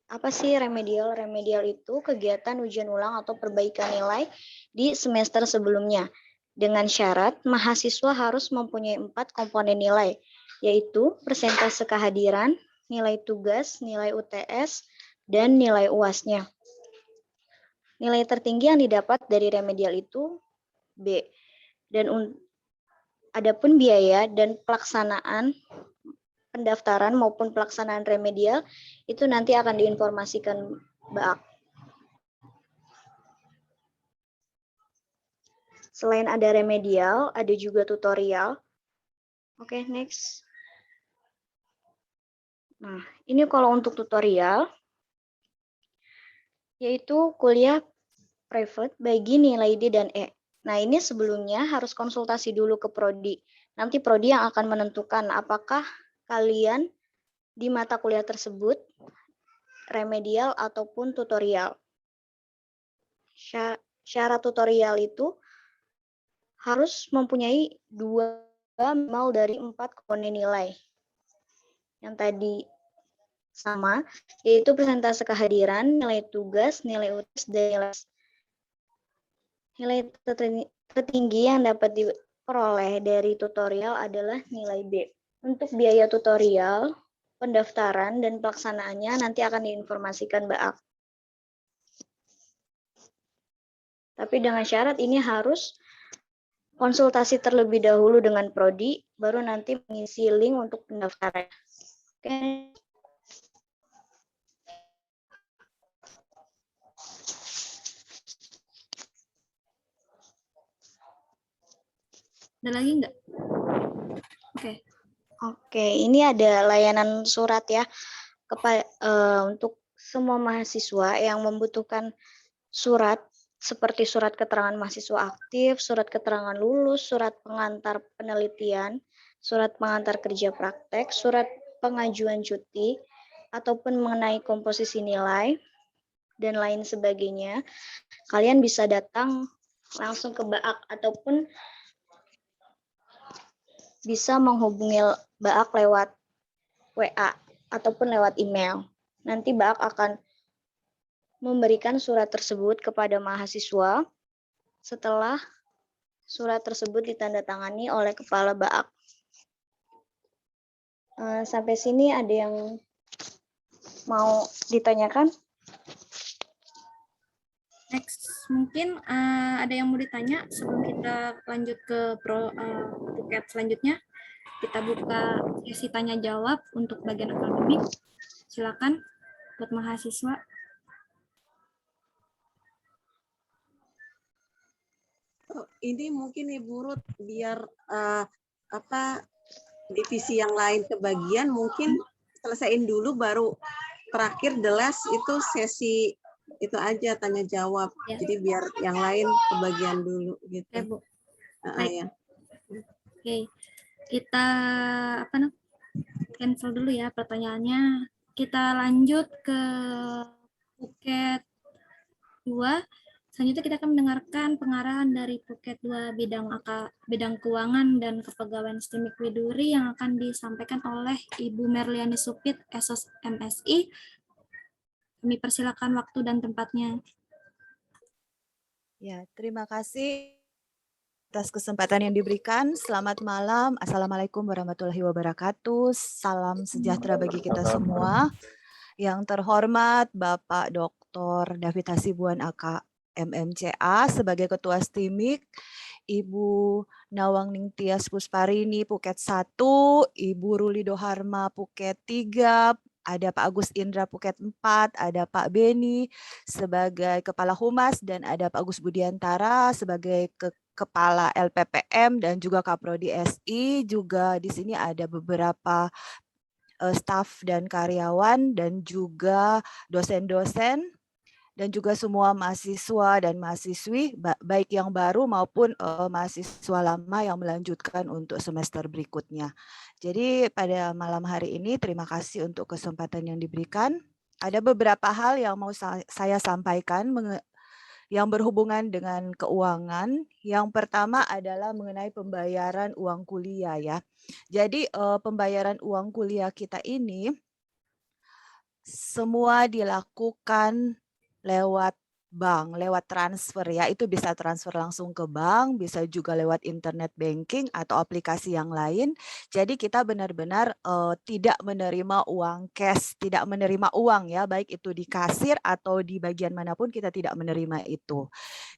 Apa sih remedial? Remedial itu kegiatan ujian ulang atau perbaikan nilai di semester sebelumnya. Dengan syarat mahasiswa harus mempunyai 4 komponen nilai, yaitu persentase kehadiran, nilai tugas, nilai UTS, dan nilai UAS-nya. Nilai tertinggi yang didapat dari remedial itu B. Dan adapun biaya dan pelaksanaan pendaftaran maupun pelaksanaan remedial itu nanti akan diinformasikan BAK. Selain ada remedial, ada juga tutorial. Oke, next. Nah, ini kalau untuk tutorial, yaitu kuliah private bagi nilai D dan E. Nah, ini sebelumnya harus konsultasi dulu ke prodi. Nanti prodi yang akan menentukan apakah kalian di mata kuliah tersebut remedial ataupun tutorial. Syarat tutorial itu harus mempunyai 2 minimal dari 4 komponen nilai. Yang tadi sama, yaitu persentase kehadiran, nilai tugas, nilai UTS, dan nilai. Nilai tertinggi yang dapat diperoleh dari tutorial adalah nilai B. Untuk biaya tutorial, pendaftaran, dan pelaksanaannya nanti akan diinformasikan BAK. Tapi dengan syarat ini harus konsultasi terlebih dahulu dengan prodi, baru nanti mengisi link untuk pendaftaran. Oke. Ada lagi nggak? Oke. Oke, ini ada layanan surat ya untuk semua mahasiswa yang membutuhkan surat seperti surat keterangan mahasiswa aktif, surat keterangan lulus, surat pengantar penelitian, surat pengantar kerja praktek, surat pengajuan cuti, ataupun mengenai komposisi nilai, dan lain sebagainya. Kalian bisa datang langsung ke BAK ataupun bisa menghubungi BAK lewat WA ataupun lewat email. Nanti BAK akan memberikan surat tersebut kepada mahasiswa setelah surat tersebut ditandatangani oleh kepala BAK. Sampai sini ada yang mau ditanyakan? Next, mungkin ada yang mau ditanya sebelum kita lanjut ke buket selanjutnya. Kita buka sesi tanya jawab untuk bagian akademik. Silakan buat mahasiswa. Ini mungkin Ibu Ruth biar divisi yang lain kebagian mungkin selesaiin dulu baru terakhir the last itu sesi itu aja tanya jawab. Ya. Jadi biar yang lain kebagian dulu gitu. Oke, Bu. Ya. Oke. Kita cancel dulu ya pertanyaannya. Kita lanjut ke buket 2. Selanjutnya kita akan mendengarkan pengarahan dari buket 2 bidang keuangan dan kepegawaian STIMIK Widuri yang akan disampaikan oleh Ibu Merliani Supit, Esos MSI. Kami persilakan waktu dan tempatnya. Ya, terima kasih atas kesempatan yang diberikan. Selamat malam. Assalamualaikum warahmatullahi wabarakatuh. Salam sejahtera bagi kita semua. Yang terhormat Bapak Dr. David Hasibuan AK MMCA sebagai Ketua STIMIK, Ibu Nawang Ningtyas Pusparini Puket 1, Ibu Ruli Doharma Puket 3, ada Pak Agus Indra Puket 4, ada Pak Beni sebagai Kepala Humas, dan ada Pak Agus Budiantara sebagai Kepala LPPM dan juga Kaprodi SI. Juga di sini ada beberapa staf dan karyawan dan juga dosen-dosen dan juga semua mahasiswa dan mahasiswi baik yang baru maupun mahasiswa lama yang melanjutkan untuk semester berikutnya. Jadi pada malam hari ini terima kasih untuk kesempatan yang diberikan. Ada beberapa hal yang mau saya sampaikan yang berhubungan dengan keuangan. Yang pertama adalah mengenai pembayaran uang kuliah ya. Jadi pembayaran uang kuliah kita ini semua dilakukan lewat bank lewat transfer ya, itu bisa transfer langsung ke bank, bisa juga lewat internet banking atau aplikasi yang lain. Jadi kita benar-benar tidak menerima uang cash, tidak menerima uang ya, baik itu di kasir atau di bagian manapun kita tidak menerima itu.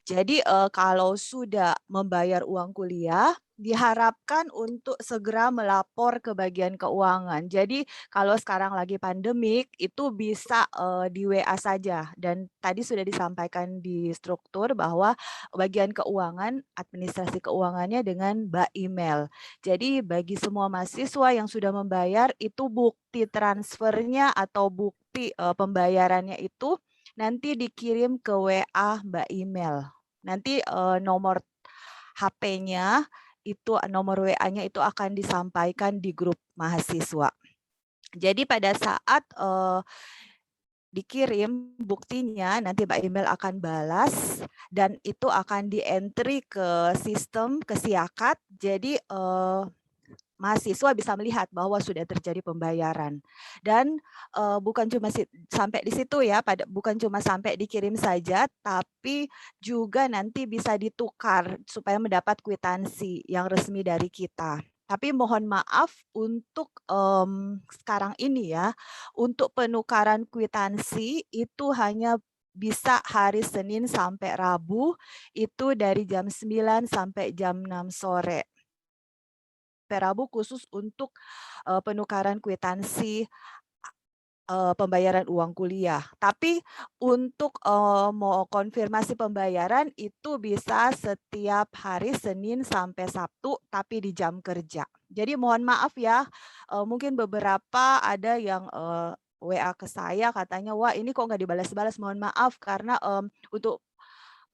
Jadi kalau sudah membayar uang kuliah, diharapkan untuk segera melapor ke bagian keuangan. Jadi kalau sekarang lagi pandemik, itu bisa di WA saja. Dan tadi sudah disampaikan di struktur bahwa bagian keuangan, administrasi keuangannya dengan by email. Jadi bagi semua mahasiswa yang sudah membayar, itu bukti transfernya atau bukti pembayarannya itu nanti dikirim ke WA by email. Nanti nomor HP-nya itu nomor WA-nya itu akan disampaikan di grup mahasiswa. Jadi pada saat dikirim buktinya nanti by email akan balas dan itu akan di-entry ke sistem ke Siakat. Jadi mahasiswa bisa melihat bahwa sudah terjadi pembayaran dan bukan cuma sampai di situ ya, bukan cuma sampai dikirim saja, tapi juga nanti bisa ditukar supaya mendapat kwitansi yang resmi dari kita. Tapi mohon maaf untuk sekarang ini ya, untuk penukaran kwitansi itu hanya bisa hari Senin sampai Rabu, itu dari jam 9 sampai jam 6 sore. Rabu khusus untuk penukaran kwitansi pembayaran uang kuliah. Tapi untuk mau konfirmasi pembayaran itu bisa setiap hari Senin sampai Sabtu, tapi di jam kerja. Jadi mohon maaf ya, mungkin beberapa ada yang WA ke saya katanya, wah ini kok nggak dibalas-balas, mohon maaf karena untuk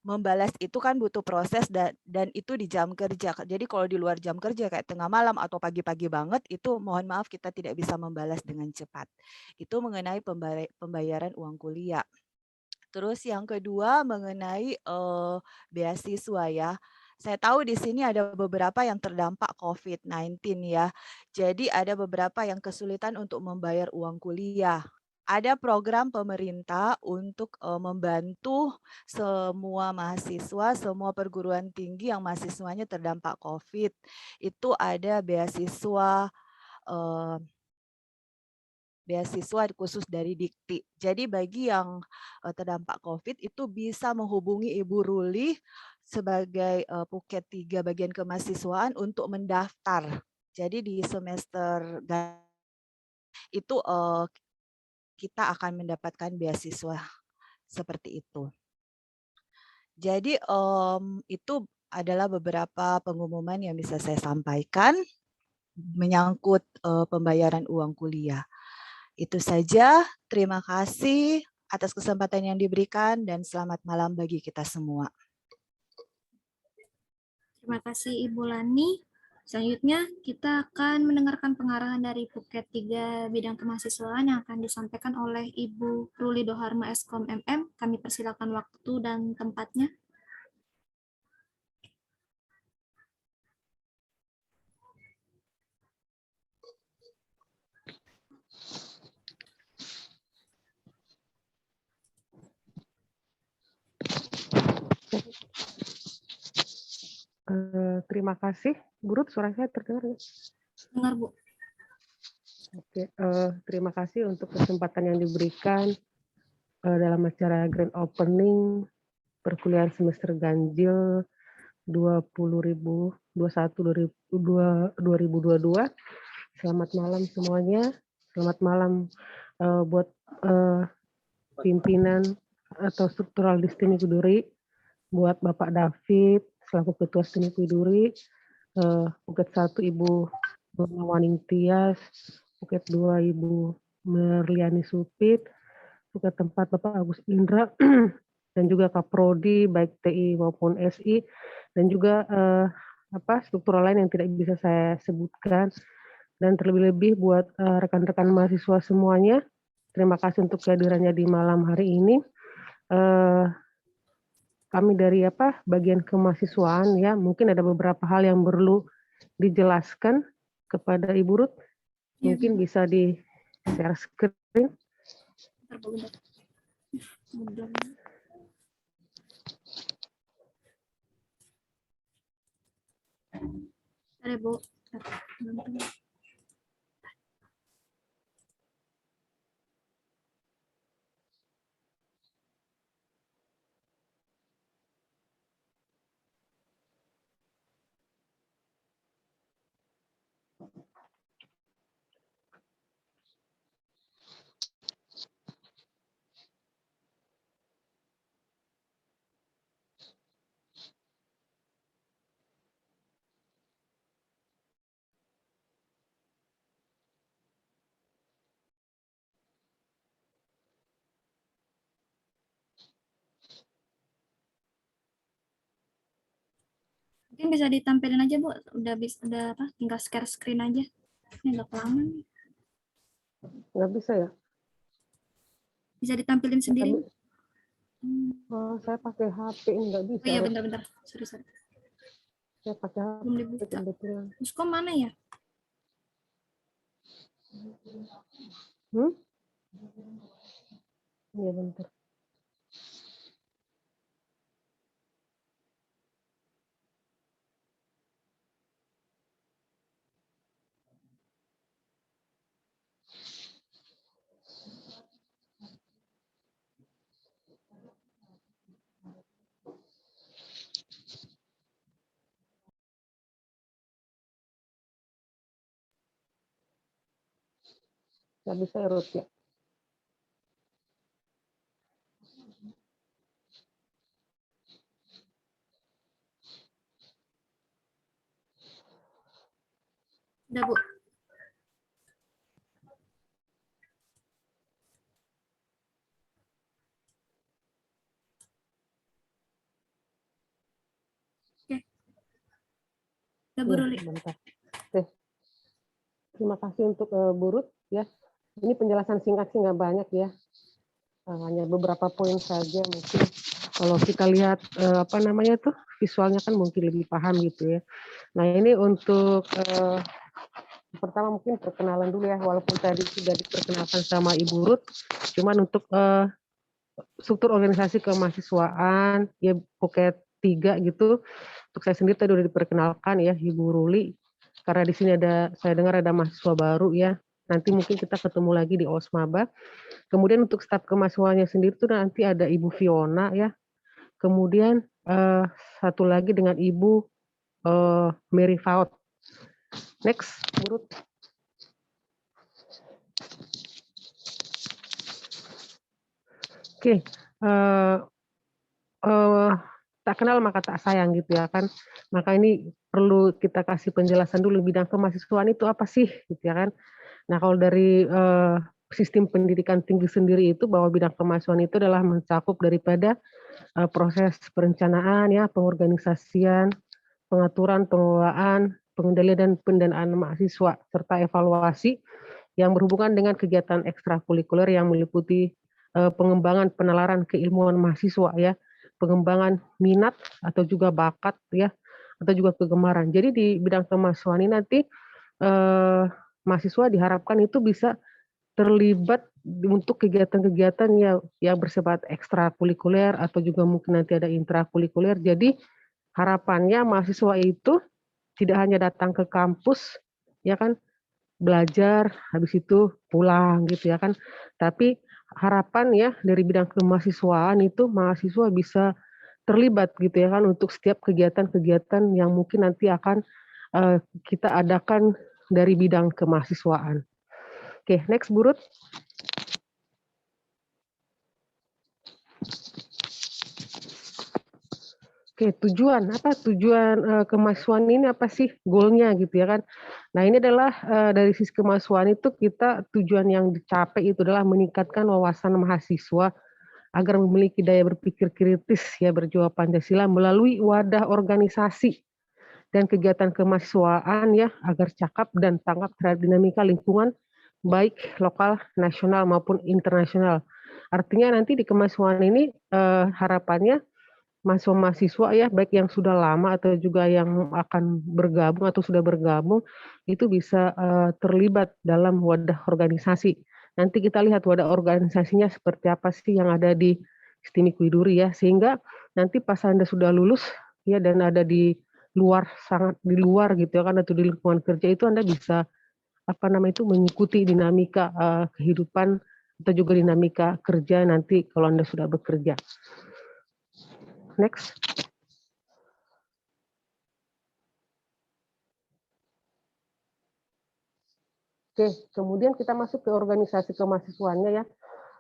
membalas itu kan butuh proses dan itu di jam kerja. Jadi kalau di luar jam kerja kayak tengah malam atau pagi-pagi banget itu mohon maaf kita tidak bisa membalas dengan cepat. Itu mengenai pembayaran uang kuliah. Terus yang kedua mengenai beasiswa ya. Saya tahu di sini ada beberapa yang terdampak COVID-19 ya. Jadi ada beberapa yang kesulitan untuk membayar uang kuliah. Ada program pemerintah untuk membantu semua mahasiswa, semua perguruan tinggi yang mahasiswanya terdampak COVID. Itu ada beasiswa khusus dari Dikti. Jadi bagi yang terdampak COVID itu bisa menghubungi Ibu Ruli sebagai Puket 3 bagian kemahasiswaan untuk mendaftar. Jadi di semester itu kita akan mendapatkan beasiswa seperti itu. Jadi itu adalah beberapa pengumuman yang bisa saya sampaikan menyangkut pembayaran uang kuliah. Itu saja, terima kasih atas kesempatan yang diberikan dan selamat malam bagi kita semua. Terima kasih Ibu Lani. Selanjutnya kita akan mendengarkan pengarahan dari Puket 3 bidang kemahasiswaan yang akan disampaikan oleh Ibu Ruli Doharma Eskom MM. Kami persilakan waktu dan tempatnya. Terima kasih. Bu Ruth, suara saya terdengar nggak? Dengar, Bu. Oke, terima kasih untuk kesempatan yang diberikan dalam acara Grand Opening perkuliahan semester ganjil 2021-2022. Selamat malam semuanya. Selamat malam buat pimpinan atau struktural di STIM Kuduri, buat Bapak David selaku Ketua STIM Kuduri, Puket 1 Ibu Waning Tias, Puket 2 Ibu Merliani Supit, Puket 4 Bapak Agus Indra, dan juga Kaprodi baik TI maupun SI, dan juga struktural lain yang tidak bisa saya sebutkan, dan terlebih-lebih buat rekan-rekan mahasiswa semuanya. Terima kasih untuk kehadirannya di malam hari ini. Kami dari bagian kemahasiswaan ya, mungkin ada beberapa hal yang perlu dijelaskan kepada Ibu Ruth. Mungkin bisa di share screen. Boleh, Bu. Mungkin bisa ditampilin aja, Bu. Udah apa? Tinggal share screen aja. Ini agak lama nih. Nggak bisa ya? Bisa ditampilin sendiri. Oh, saya pakai HP ini nggak bisa. Oh iya, bentar-bentar. Sorry. Saya pakai HP Belum dibuka. kebetulan. Muskom mana ya? Iya, bentar. Nggak bisa ya, Ruth, ya? Udah, Bu. Oke. Udah, Bu Ruli. Bentar. Oke. Terima kasih untuk Bu Ruth, ya. Ini penjelasan singkat sih nggak banyak ya. Hanya beberapa poin saja mungkin. Kalau kita lihat apa namanya tuh visualnya kan mungkin lebih paham gitu ya. Nah ini untuk pertama mungkin perkenalan dulu ya, walaupun tadi sudah diperkenalkan sama Ibu Ruth, cuman untuk struktur organisasi kemahasiswaan ya Puket 3 gitu. Untuk saya sendiri tadi udah diperkenalkan ya Ibu Ruli. Karena di sini saya dengar ada mahasiswa baru ya. Nanti mungkin kita ketemu lagi di Osmaba. Kemudian untuk staf kemahasiswanya sendiri tuh nanti ada Ibu Fiona ya. Kemudian satu lagi dengan Ibu Mary Faut. Next, Bu Ruth. Oke, tak kenal maka tak sayang gitu ya kan. Maka ini perlu kita kasih penjelasan dulu bidang kemahasiswaan itu apa sih gitu ya kan. Nah kalau dari sistem pendidikan tinggi sendiri itu bahwa bidang kemahasiswaan itu adalah mencakup daripada proses perencanaan ya, pengorganisasian, pengaturan, pengelolaan, pengendalian dan pendanaan mahasiswa serta evaluasi yang berhubungan dengan kegiatan ekstrakurikuler yang meliputi pengembangan penalaran keilmuan mahasiswa ya, pengembangan minat atau juga bakat ya, atau juga kegemaran. Jadi di bidang kemahasiswaan ini nanti mahasiswa diharapkan itu bisa terlibat untuk kegiatan-kegiatan yang bersifat ekstrakurikuler atau juga mungkin nanti ada intrakurikuler. Jadi harapannya mahasiswa itu tidak hanya datang ke kampus ya kan, belajar habis itu pulang gitu ya kan, tapi harapan ya dari bidang kemahasiswaan itu mahasiswa bisa terlibat gitu ya kan untuk setiap kegiatan-kegiatan yang mungkin nanti akan kita adakan dari bidang kemahasiswaan. Oke, next Bu Ruth. Oke, tujuan kemahasiswaan ini apa sih goalnya gitu ya kan. Nah ini adalah dari sisi kemahasiswaan itu kita tujuan yang dicapai itu adalah meningkatkan wawasan mahasiswa agar memiliki daya berpikir kritis ya berjiwa Pancasila melalui wadah organisasi dan kegiatan kemahasiswaan ya agar cakap dan tanggap terhadap dinamika lingkungan baik lokal, nasional maupun internasional. Artinya nanti di kemahasiswaan ini harapannya mahasiswa ya baik yang sudah lama atau juga yang akan bergabung atau sudah bergabung itu bisa terlibat dalam wadah organisasi. Nanti kita lihat wadah organisasinya seperti apa sih yang ada di STIMIK Widuri ya, sehingga nanti pas Anda sudah lulus ya dan ada di sangat di luar gitu ya kan, atau di lingkungan kerja itu Anda bisa itu mengikuti dinamika kehidupan atau juga dinamika kerja nanti kalau Anda sudah bekerja. Next. Oke, kemudian kita masuk ke organisasi kemahasiswaannya ya.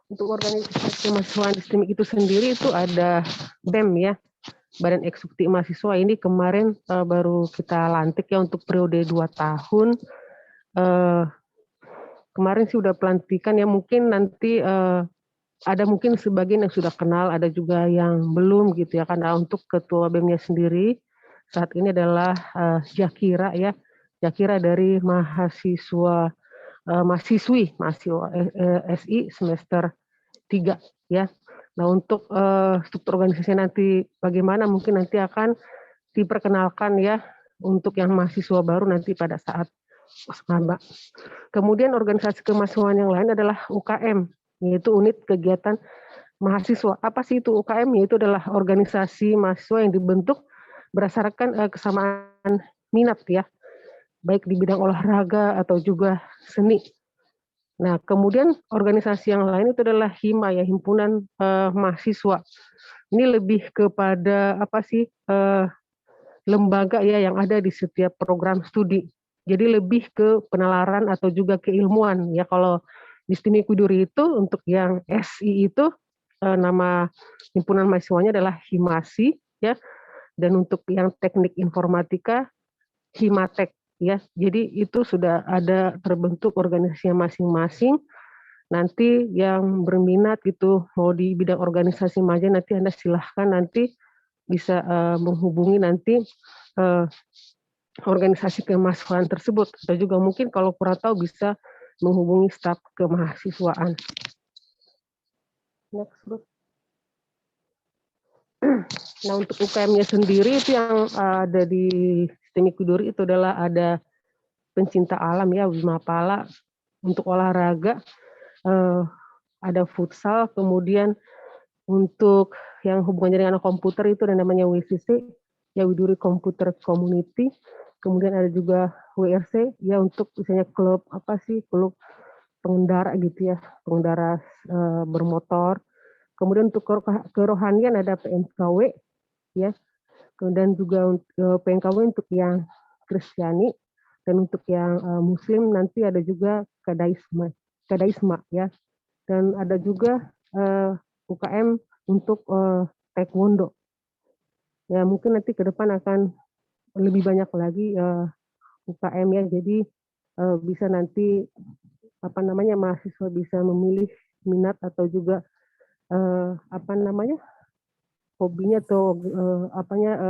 Untuk organisasi kemahasiswaan STIMIK itu sendiri itu ada BEM ya, Badan Eksekutif Mahasiswa. Ini kemarin baru kita lantik ya untuk periode 2 tahun. Kemarin sih udah pelantikan ya, mungkin nanti ada mungkin sebagian yang sudah kenal, ada juga yang belum gitu ya. Karena untuk ketua BEM-nya sendiri saat ini adalah Jakira ya, Jakira dari mahasiswa mahasiswa SI semester 3 ya. Nah untuk struktur organisasi nanti bagaimana mungkin nanti akan diperkenalkan ya untuk yang mahasiswa baru nanti pada saat maba. Kemudian organisasi kemahasiswaan yang lain adalah UKM, yaitu unit kegiatan mahasiswa. Apa sih itu UKM? Yaitu adalah organisasi mahasiswa yang dibentuk berdasarkan kesamaan minat ya, baik di bidang olahraga atau juga seni. Nah, kemudian organisasi yang lain itu adalah HIMA ya, himpunan mahasiswa. Ini lebih kepada lembaga ya yang ada di setiap program studi. Jadi lebih ke penalaran atau juga keilmuan ya. Kalau di STIMIK Widuri itu untuk yang SI itu nama himpunan mahasiswanya adalah HIMASI ya. Dan untuk yang teknik informatika HIMATEK ya. Jadi itu sudah ada terbentuk organisasinya masing-masing. Nanti yang berminat gitu mau di bidang organisasi mana nanti Anda silahkan nanti bisa menghubungi nanti organisasi kemahasiswaan tersebut, atau juga mungkin kalau kurang tahu bisa menghubungi staf kemahasiswaan. Next, bro. Nah untuk UKM-nya sendiri itu yang ada di STIMIK Widuri itu adalah ada pencinta alam ya, Wisma Pala. Untuk olahraga ada futsal, kemudian untuk yang hubungannya dengan komputer itu ada namanya WCC ya, Widuri Computer Community. Kemudian ada juga WRC ya untuk misalnya klub klub pengendara gitu ya, pengendara bermotor. Kemudian untuk kerohanian ada PMKW ya. Kemudian juga PMKW untuk yang Kristiani, dan untuk yang Muslim nanti ada juga Kadaisma ya. Dan ada juga UKM untuk Taekwondo. Ya mungkin nanti ke depan akan lebih banyak lagi UKM ya. Jadi bisa nanti mahasiswa bisa memilih minat atau juga hobinya atau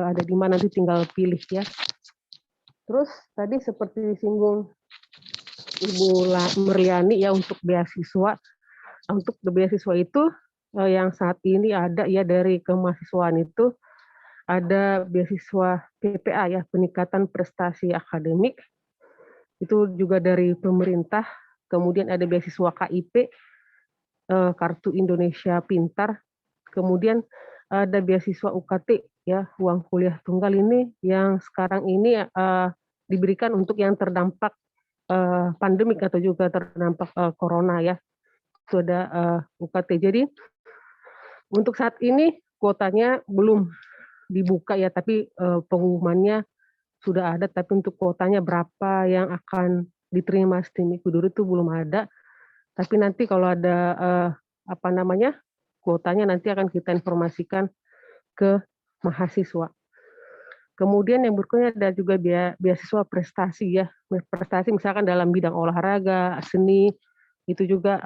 ada di mana nanti tinggal pilih ya. Terus tadi seperti disinggung Ibu Merliani ya untuk beasiswa. Untuk beasiswa itu yang saat ini ada ya dari kemahasiswaan itu ada beasiswa PPA ya, peningkatan prestasi akademik. Itu juga dari pemerintah. Kemudian ada beasiswa KIP, Kartu Indonesia Pintar. Kemudian ada beasiswa UKT ya, uang kuliah tunggal ini yang sekarang ini diberikan untuk yang terdampak pandemik atau juga terdampak corona ya. Itu ada UKT. Jadi untuk saat ini kuotanya belum dibuka ya, tapi pengumumannya sudah ada, tapi untuk kuotanya berapa yang akan diterima STIMIK Widuri itu belum ada. Tapi nanti kalau ada kuotanya nanti akan kita informasikan ke mahasiswa. Kemudian yang berikutnya ada juga beasiswa prestasi ya. Prestasi misalkan dalam bidang olahraga, seni, itu juga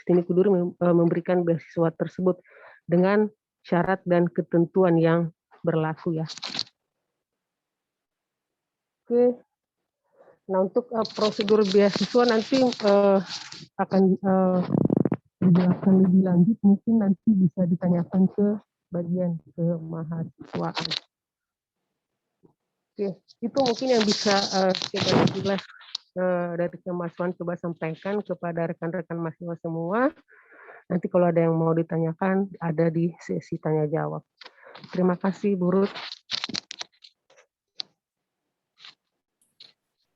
STIMIK Widuri memberikan beasiswa tersebut dengan syarat dan ketentuan yang berlaku ya. Oke. Nah untuk prosedur beasiswa nanti akan dijelaskan lebih lanjut, mungkin nanti bisa ditanyakan ke bagian kemahasiswaan. Oke, itu mungkin yang bisa coba jelas dari kemahasiswaan coba sampaikan kepada rekan-rekan mahasiswa semua. Nanti kalau ada yang mau ditanyakan, ada di sesi tanya jawab. Terima kasih, Bu Ruth.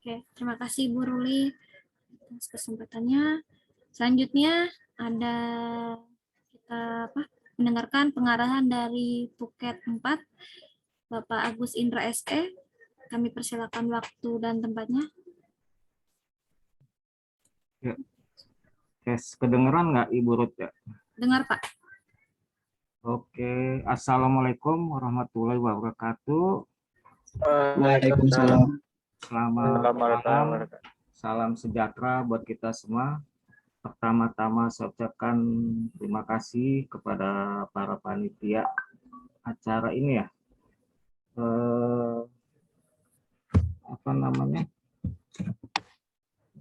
Oke, terima kasih Bu Ruli atas kesempatannya. Selanjutnya ada kita mendengarkan pengarahan dari Puket 4, Bapak Agus Indra SE. Kami persilakan waktu dan tempatnya. Ya. Kedengeran nggak Ibu Ruth ya? Dengar Pak. Oke, Assalamualaikum warahmatullahi wabarakatuh. Waalaikumsalam. Selamat malam, salam sejahtera buat kita semua. Pertama-tama saya ucapkan terima kasih kepada para panitia acara ini ya. Apa namanya?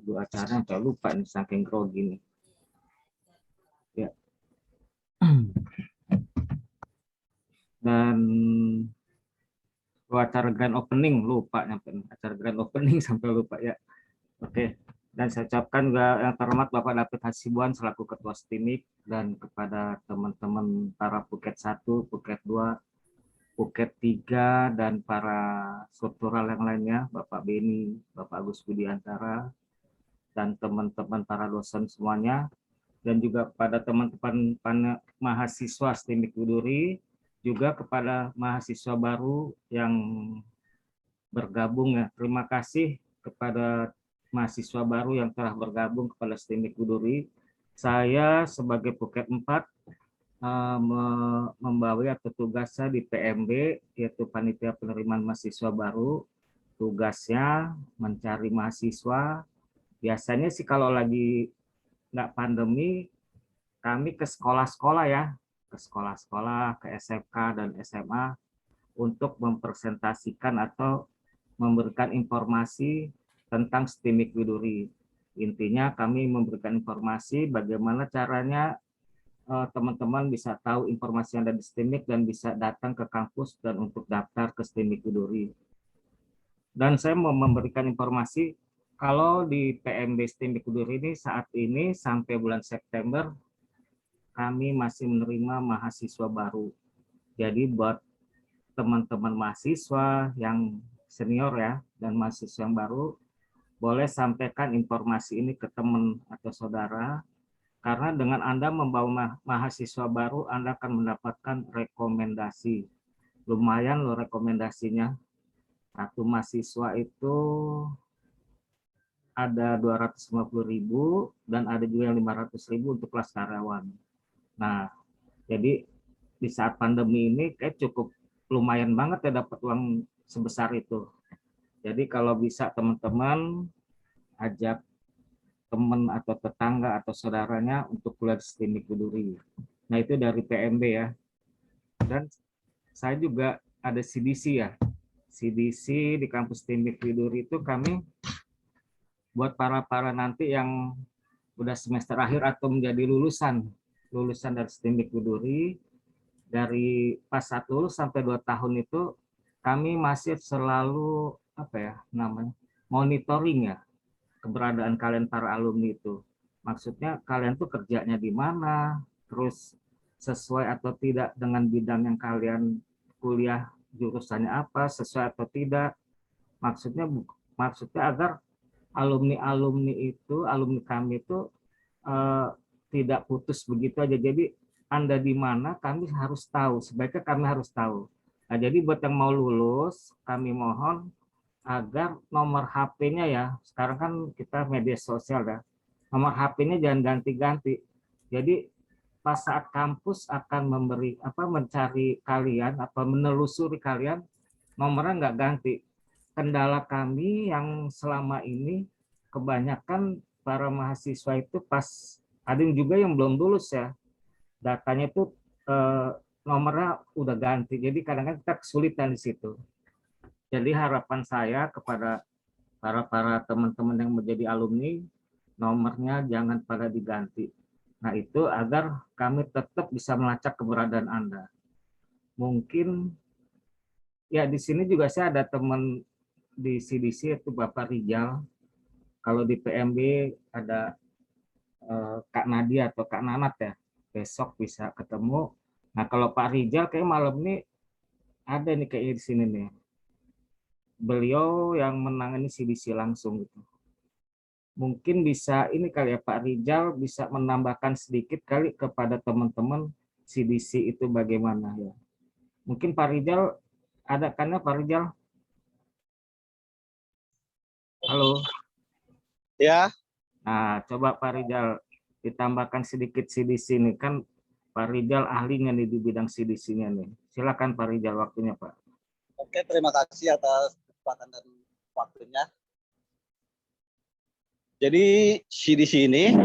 Dua acara yang lupa nih saking grogi nih. Ya. Dan acara grand opening lupa nyampe acara grand opening sampai lupa ya. Oke. Dan saya ucapkan juga yang terhormat Bapak David Hasibuan selaku Ketua STIMIK dan kepada teman-teman para Puket 1, Puket 2, Puket 3 dan para struktural yang lainnya, Bapak Beni, Bapak Agus Budiantara dan teman-teman para dosen semuanya, dan juga kepada teman-teman mahasiswa STIMIK Widuri, juga kepada mahasiswa baru yang bergabung ya. Terima kasih kepada mahasiswa baru yang telah bergabung kepada STIMIK Widuri. Saya sebagai Puket 4 membawa atau tugasnya di PMB, yaitu Panitia Penerimaan Mahasiswa Baru. Tugasnya mencari mahasiswa. Biasanya sih kalau lagi nggak pandemi, kami ke sekolah-sekolah ya, ke sekolah-sekolah, ke SMK dan SMA untuk mempresentasikan atau memberikan informasi tentang STIMIK Widuri. Intinya kami memberikan informasi bagaimana caranya teman-teman bisa tahu informasi yang ada di STIMIK dan bisa datang ke kampus dan untuk daftar ke STIMIK Widuri. Dan saya mau memberikan informasi kalau di PMB STIMIK Widuri ini saat ini sampai bulan September kami masih menerima mahasiswa baru. Jadi buat teman-teman mahasiswa yang senior ya dan mahasiswa yang baru, boleh sampaikan informasi ini ke teman atau saudara, karena dengan Anda membawa mahasiswa baru, Anda akan mendapatkan rekomendasi. Lumayan loh rekomendasinya. Satu mahasiswa itu ada 250.000 dan ada juga yang 500.000 untuk kelas karyawan. Nah, jadi di saat pandemi ini kayak cukup lumayan banget ya dapat uang sebesar itu. Jadi kalau bisa teman-teman ajak teman atau tetangga atau saudaranya untuk kuliah di STIMIK Widuri. Nah itu dari PMB ya. Dan saya juga ada CDC ya. CDC di kampus STIMIK Widuri itu kami buat para nanti yang udah semester akhir atau menjadi lulusan dari STIMIK Widuri, dari pas 1 lulus sampai 2 tahun itu kami masih selalu monitoring ya keberadaan kalian para alumni itu. Maksudnya kalian tuh kerjanya di mana, terus sesuai atau tidak dengan bidang yang kalian kuliah jurusannya apa, sesuai atau tidak. Maksudnya agar alumni kami itu tidak putus begitu aja. Jadi Anda di mana kami harus tahu, sebaiknya kami harus tahu. Nah, jadi buat yang mau lulus, kami mohon agar nomor HP-nya ya, sekarang kan kita media sosial ya, nomor HP-nya jangan ganti-ganti. Jadi pas saat kampus akan mencari kalian, menelusuri kalian, nomornya nggak ganti. Kendala kami yang selama ini kebanyakan para mahasiswa itu pas ada juga yang belum lulus ya, datanya itu nomornya udah ganti. Jadi kadang-kadang kita kesulitan di situ. Jadi harapan saya kepada para teman-teman yang menjadi alumni, nomornya jangan pada diganti. Nah itu agar kami tetap bisa melacak keberadaan Anda. Mungkin ya di sini juga saya ada teman di CDC itu Bapak Rijal. Kalau di PMB ada Kak Nadia atau Kak Nanat ya. Besok bisa ketemu. Nah kalau Pak Rijal kayak malam ini ada nih kayaknya di sini nih. beliau yang menangani CDC langsung gitu. Mungkin bisa ini kali ya Pak Rijal bisa menambahkan sedikit kali kepada teman-teman CDC itu bagaimana ya. Mungkin Pak Rijal ada kan ya Pak Rijal? Halo. Ya. Nah, coba Pak Rijal ditambahkan sedikit CDC ini kan Pak Rijal ahlinya nih di bidang CDC-nya nih. Silakan Pak Rijal waktunya Pak. Oke, terima kasih atas kesempatan dan waktunya. Jadi CDC ini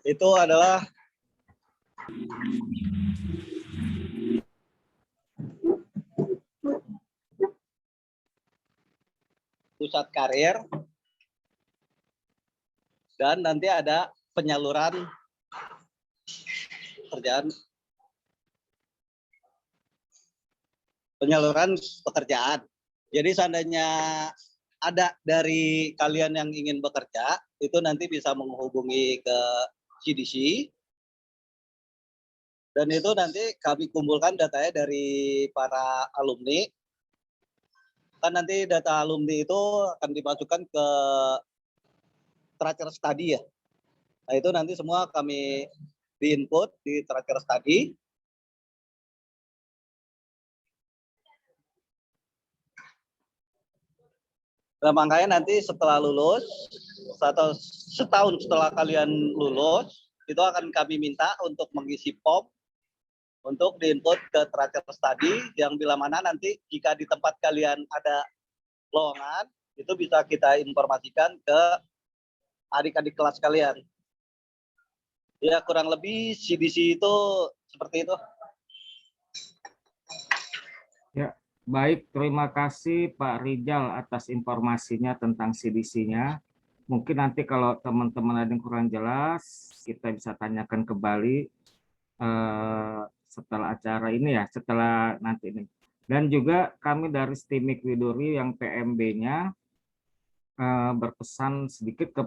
itu adalah pusat karir dan nanti ada penyaluran pekerjaan. Jadi seandainya ada dari kalian yang ingin bekerja, itu nanti bisa menghubungi ke CDC. Dan itu nanti kami kumpulkan datanya dari para alumni. Kan nanti data alumni itu akan dimasukkan ke tracker study ya. Nah itu nanti semua kami di-input di tracker study. Nah, makanya nanti setelah lulus, atau setahun setelah kalian lulus, itu akan kami minta untuk mengisi form untuk di-input ke tracker study, yang bila mana nanti jika di tempat kalian ada lowongan, itu bisa kita informasikan ke adik-adik kelas kalian. Ya, kurang lebih CDC itu seperti itu. Ya. Baik, terima kasih Pak Rijal atas informasinya tentang CDC-nya. Mungkin nanti kalau teman-teman ada yang kurang jelas, kita bisa tanyakan kembali setelah acara ini ya, setelah nanti ini. Dan juga kami dari STIMIK Widuri yang PMB-nya berpesan sedikit ke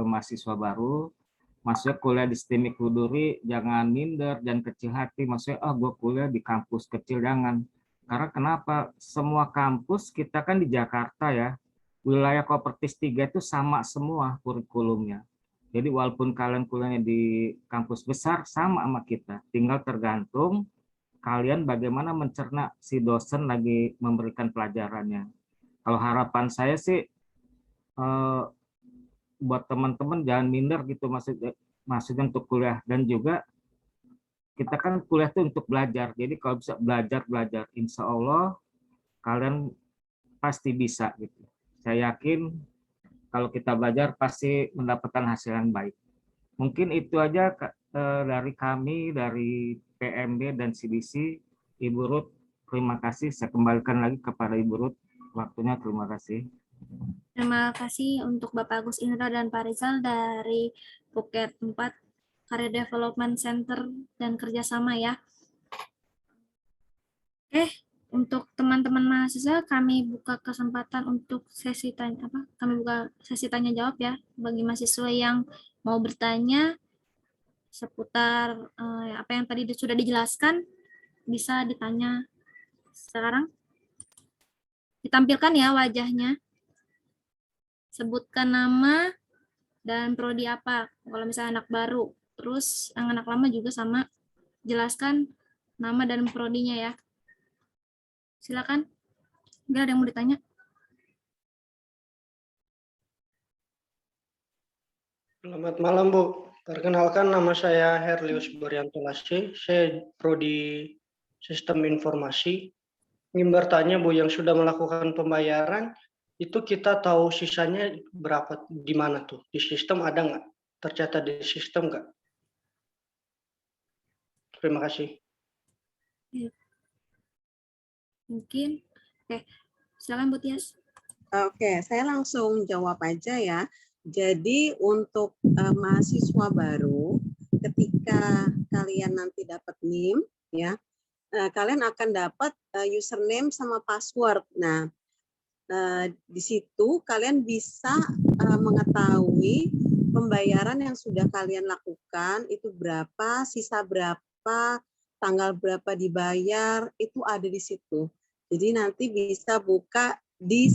mahasiswa baru, maksudnya kuliah di STIMIK Widuri jangan minder, jangan kecil hati, maksudnya gue kuliah di kampus kecil, jangan. Karena kenapa? Semua kampus kita kan di Jakarta ya, wilayah Kopertis 3 itu sama semua kurikulumnya. Jadi walaupun kalian kuliahnya di kampus besar, sama kita. Tinggal tergantung kalian bagaimana mencerna si dosen lagi memberikan pelajarannya. Kalau harapan saya sih, buat teman-teman jangan minder gitu, maksudnya untuk kuliah. Dan juga kita kan kuliah itu untuk belajar, jadi kalau bisa belajar, insya Allah kalian pasti bisa gitu. Saya yakin kalau kita belajar pasti mendapatkan hasil yang baik. Mungkin itu aja dari kami, dari PMB dan CDC. Ibu Ruth, terima kasih. Saya kembalikan lagi kepada Ibu Ruth. Waktunya, terima kasih. Terima kasih untuk Bapak Agus Indra dan Pak Rizal dari Phuket 4 Career Development Center dan kerjasama ya. Untuk teman-teman mahasiswa kami buka kesempatan untuk sesi tanya jawab ya bagi mahasiswa yang mau bertanya seputar apa yang tadi sudah dijelaskan, bisa ditanya sekarang. Ditampilkan ya wajahnya. Sebutkan nama dan prodi apa kalau misalnya anak baru. Terus yang anak lama juga sama, jelaskan nama dan prodinya ya. Silakan. Nggak ada yang mau ditanya? Selamat malam Bu. Perkenalkan nama saya Herlius Borianto Lassi. Saya prodi Sistem Informasi. Ingin bertanya Bu, yang sudah melakukan pembayaran itu kita tahu sisanya berapa, di mana tuh? Di sistem ada nggak? Tercatat di sistem nggak? Terima kasih. Mungkin. Oke, silakan Bu Tias. Oke, saya langsung jawab aja ya. Jadi untuk mahasiswa baru, ketika kalian nanti dapat NIM, ya, kalian akan dapat username sama password. Nah, di situ kalian bisa mengetahui pembayaran yang sudah kalian lakukan itu berapa, sisa berapa, tanggal berapa dibayar, itu ada di situ. Jadi nanti bisa buka di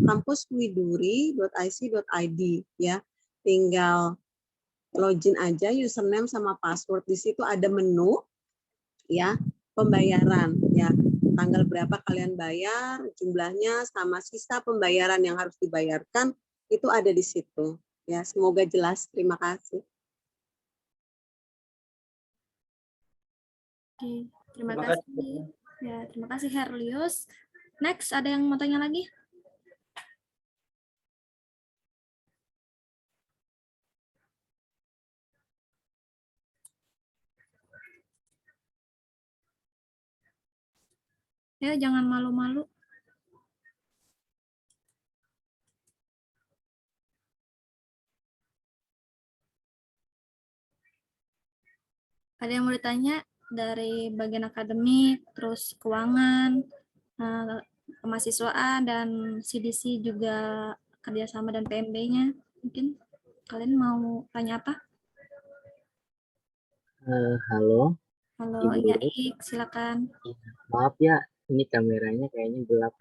kampuswiduri.ic.id ya. Tinggal login aja username sama password. Di situ ada menu ya, pembayaran ya. Tanggal berapa kalian bayar, jumlahnya sama sisa pembayaran yang harus dibayarkan itu ada di situ. Ya, semoga jelas. Terima kasih. Oke, terima Terima kasih. kasih. Ya, terima kasih Herlius. Next, ada yang mau tanya lagi? Ya, jangan malu-malu. Ada yang mau ditanya dari bagian akademik, terus keuangan, kemahasiswaan, dan CDC juga kerjasama dan PMB-nya. Mungkin kalian mau tanya apa? Halo, Halo, Ibu. ya, Ik, silakan. Maaf ya, ini kameranya kayaknya gelap.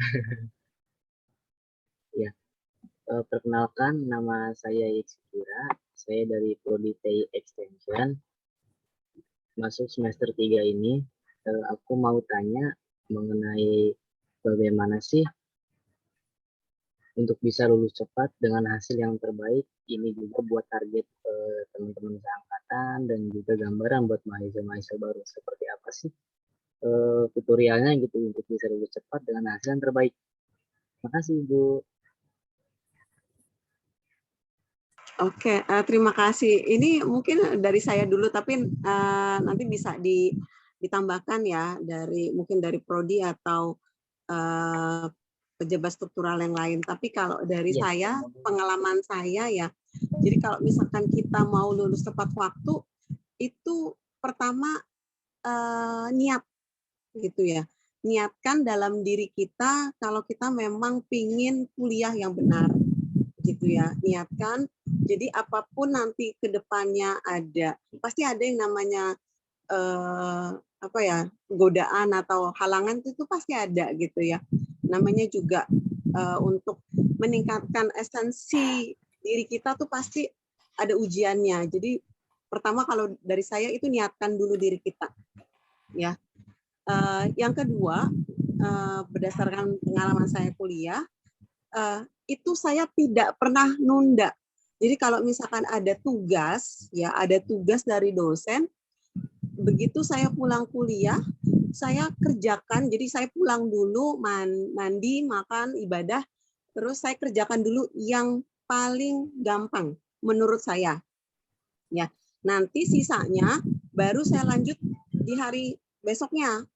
Ya, perkenalkan nama saya Yeksikira. Saya dari Prodi TI Extension. Masuk semester 3 ini, aku mau tanya mengenai bagaimana sih untuk bisa lulus cepat dengan hasil yang terbaik. Ini juga buat target teman-teman seangkatan dan juga gambaran buat mahasiswa-mahasiswa baru. Seperti apa sih tutorialnya gitu untuk bisa lulus cepat dengan hasil yang terbaik. Terima kasih Ibu. Oke, terima kasih. Ini mungkin dari saya dulu, tapi nanti bisa ditambahkan ya mungkin dari prodi atau pejabat struktural yang lain. Tapi kalau dari saya, pengalaman saya ya, jadi kalau misalkan kita mau lulus tepat waktu, itu pertama niat gitu ya. Niatkan dalam diri kita kalau kita memang pingin kuliah yang benar gitu ya, niatkan. Jadi apapun nanti ke depannya ada, pasti ada yang namanya godaan atau halangan itu pasti ada gitu ya. Namanya juga untuk meningkatkan esensi diri kita tuh pasti ada ujiannya. Jadi pertama kalau dari saya itu niatkan dulu diri kita ya. Yang kedua, berdasarkan pengalaman saya kuliah, itu saya tidak pernah nunda. Jadi kalau misalkan ada tugas dari dosen, begitu saya pulang kuliah, saya kerjakan. Jadi saya pulang dulu, mandi, makan, ibadah, terus saya kerjakan dulu yang paling gampang menurut saya. Ya, nanti sisanya baru saya lanjut di hari besoknya.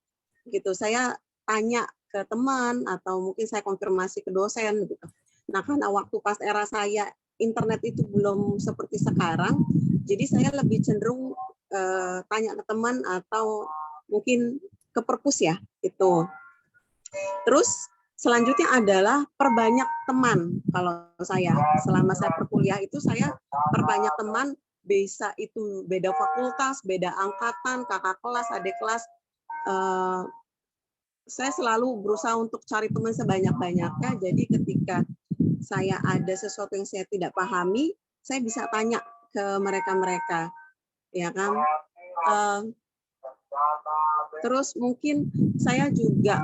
Gitu, saya tanya ke teman atau mungkin saya konfirmasi ke dosen gitu. Nah, karena waktu pas era saya internet itu belum seperti sekarang, jadi saya lebih cenderung tanya ke teman atau mungkin ke perpus ya, itu. Terus selanjutnya adalah perbanyak teman. Kalau saya selama saya berkuliah itu saya perbanyak teman, bisa itu beda fakultas, beda angkatan, kakak kelas, adik kelas. Saya selalu berusaha untuk cari teman sebanyak-banyaknya. Jadi ketika saya ada sesuatu yang saya tidak pahami, saya bisa tanya ke mereka-mereka, ya kan. Terus mungkin saya juga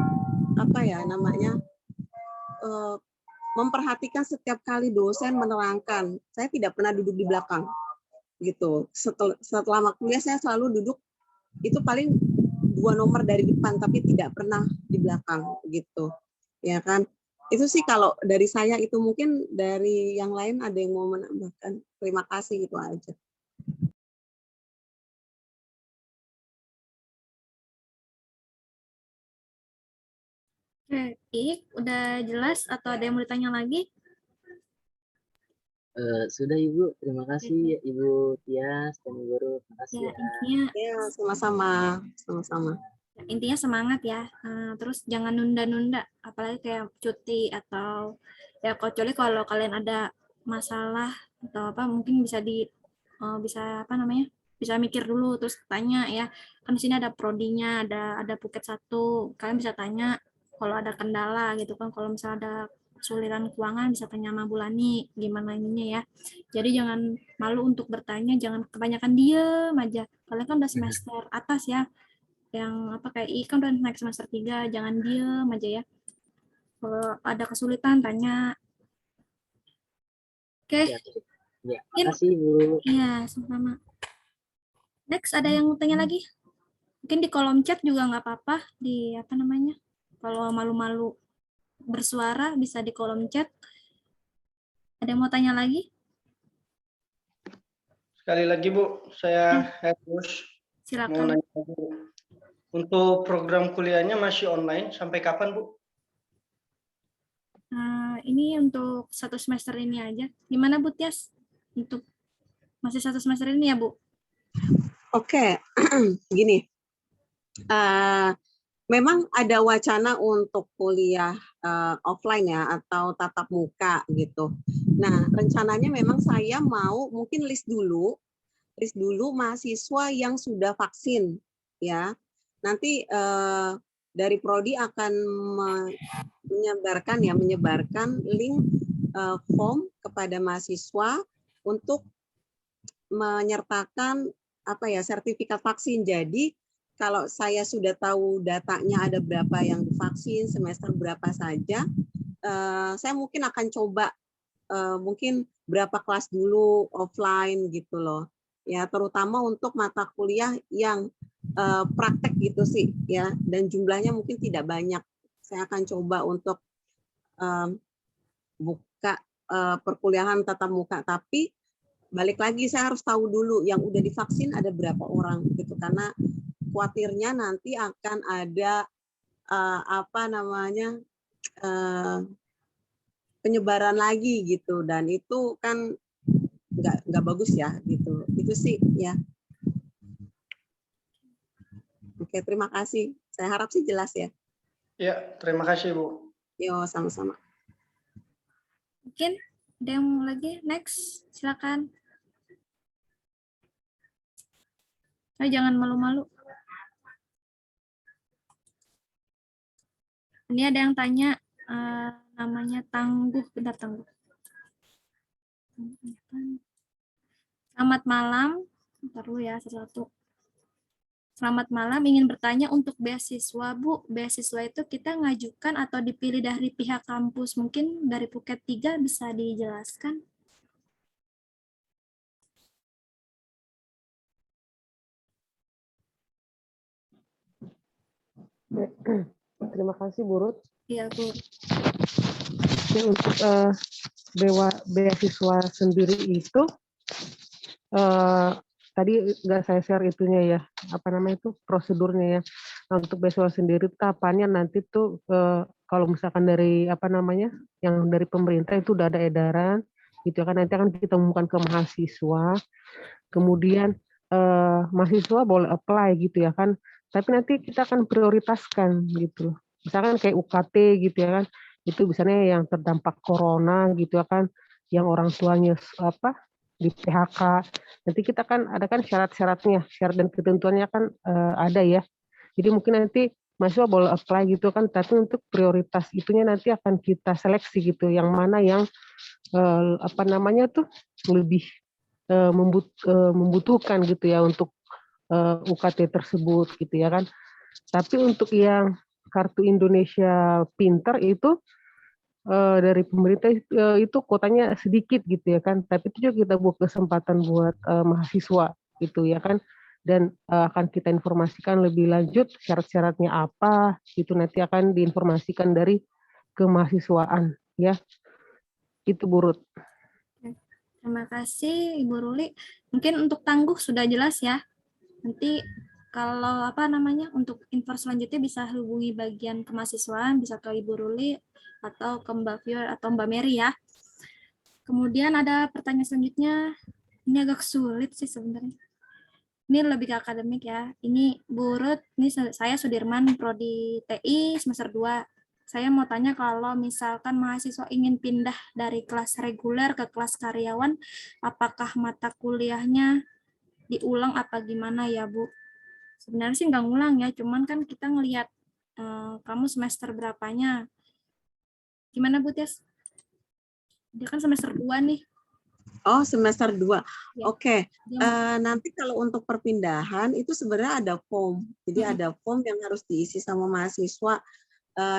memperhatikan setiap kali dosen menerangkan. Saya tidak pernah duduk di belakang, gitu. Setelah kuliah saya selalu duduk itu paling 2 nomor dari depan, tapi tidak pernah di belakang gitu, ya kan. Itu sih kalau dari saya. Itu mungkin dari yang lain ada yang mau menambahkan. Terima kasih, itu aja. Oke, Ik, udah jelas atau ada yang mau ditanya lagi? Sudah Ibu, terima kasih Ibu Tias dan Guru. Terima kasih Ya, ya. intinya Ya, sama-sama. intinya semangat ya. Terus jangan nunda-nunda, apalagi kayak cuti atau ya, kecuali kalau kalian ada masalah atau apa, mungkin bisa bisa mikir dulu terus tanya ya. Kan di sini ada prodinya, ada Puket 1. Kalian bisa tanya kalau ada kendala gitu kan. Kalau misalnya ada kesulitan keuangan bisa tanya sama Bu Lani gimana ininya ya. Jadi jangan malu untuk bertanya, jangan kebanyakan diem aja. Kalian kan udah semester atas ya. Yang apa kayak kan udah naik semester 3, jangan diem aja ya. Kalau ada kesulitan tanya. Oke. Ya, makasih Bu. Iya, sama-sama. Next, ada yang mau tanya lagi? Mungkin di kolom chat juga nggak apa-apa, di apa namanya, kalau malu-malu bersuara bisa di kolom chat. Ada yang mau tanya lagi? Sekali lagi Bu, saya Hermus. Silakan. Untuk program kuliahnya masih online sampai kapan Bu? Ini untuk 1 semester ini aja. Gimana Bu Tias? Untuk masih 1 semester ini ya Bu? Oke, gini. Memang ada wacana untuk kuliah offline ya atau tatap muka gitu. Nah, rencananya memang saya mau mungkin list dulu mahasiswa yang sudah vaksin ya. Nanti dari prodi akan menyebarkan link form kepada mahasiswa untuk menyertakan sertifikat vaksin. Jadi kalau saya sudah tahu datanya ada berapa yang divaksin, semester berapa saja, saya mungkin akan coba mungkin berapa kelas dulu offline gitu loh. Ya, terutama untuk mata kuliah yang praktek gitu sih ya, dan jumlahnya mungkin tidak banyak. Saya akan coba untuk buka perkuliahan tatap muka, tapi balik lagi saya harus tahu dulu yang udah divaksin ada berapa orang gitu, karena khawatirnya nanti akan ada penyebaran lagi gitu, dan itu kan nggak bagus ya gitu. Itu sih ya. Oke, terima kasih. Saya harap sih jelas ya. Ya, terima kasih Bu. Yo, sama-sama. Mungkin ada yang mau lagi? Next, silakan. Jangan malu-malu. Ini ada yang tanya, namanya Tangguh. Bentar, Tangguh. Selamat malam. Bentar dulu ya, satu-satu. Selamat malam, ingin bertanya untuk beasiswa, Bu. Beasiswa itu kita ngajukan atau dipilih dari pihak kampus? Mungkin dari Puket 3 bisa dijelaskan? Terima kasih, Bu Ruth. Iya, Bu. Untuk beasiswa sendiri itu, tadi nggak saya share itunya ya, prosedurnya ya. Nah, untuk beasiswa sendiri kapannya nanti tuh kalau misalkan dari yang dari pemerintah itu udah ada edaran gitu kan, nanti akan kita umumkan ke mahasiswa, kemudian mahasiswa boleh apply gitu ya kan, tapi nanti kita akan prioritaskan gitu, misalkan kayak UKT gitu ya kan, itu misalnya yang terdampak corona gitu ya kan, yang orang tuanya di PHK, nanti kita kan ada kan syarat-syaratnya, syarat dan ketentuannya kan ada ya. Jadi mungkin nanti mahasiswa boleh apply gitu kan, tapi untuk prioritas itunya nanti akan kita seleksi gitu, yang mana yang lebih membutuhkan gitu ya untuk UKT tersebut gitu ya kan. Tapi untuk yang kartu Indonesia Pintar itu dari pemerintah itu kotanya sedikit gitu ya kan, tapi itu juga kita buat kesempatan buat mahasiswa gitu ya kan, dan akan kita informasikan lebih lanjut syarat-syaratnya apa, itu nanti akan diinformasikan dari kemahasiswaan ya. Itu Bu Ruth. Terima kasih Ibu Ruli. Mungkin untuk Tangguh sudah jelas ya. Nanti kalau untuk info selanjutnya bisa hubungi bagian kemahasiswaan, bisa ke Ibu Ruli atau ke Mbak Fior atau Mbak Mary ya. Kemudian ada pertanyaan selanjutnya, ini agak sulit sih sebenarnya. Ini lebih ke akademik ya. Ini Bu Ruth, ini saya Sudirman, Prodi TI semester 2. Saya mau tanya kalau misalkan mahasiswa ingin pindah dari kelas reguler ke kelas karyawan, apakah mata kuliahnya diulang apa gimana ya Bu? Sebenarnya sih nggak ngulang ya, cuman kan kita ngelihat kamu semester berapanya. Gimana Bu Tes? Dia kan semester 2 nih. Oh, semester 2. Ya. Oke. Dia mau- Nanti kalau untuk perpindahan itu sebenarnya ada form. Jadi ada form yang harus diisi sama mahasiswa,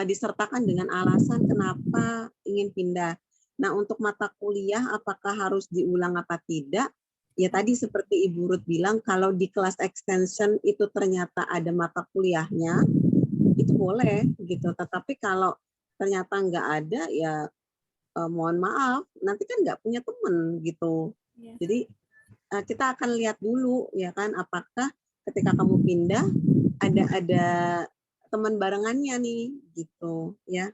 disertakan dengan alasan kenapa ingin pindah. Nah, untuk mata kuliah apakah harus diulang apa tidak? Ya tadi seperti Ibu Ruth bilang, kalau di kelas extension itu ternyata ada mata kuliahnya, itu boleh gitu. Tetapi kalau ternyata nggak ada, ya mohon maaf, nanti kan nggak punya teman gitu. Ya. Jadi kita akan lihat dulu ya kan, apakah ketika kamu pindah ada teman barengannya nih gitu ya.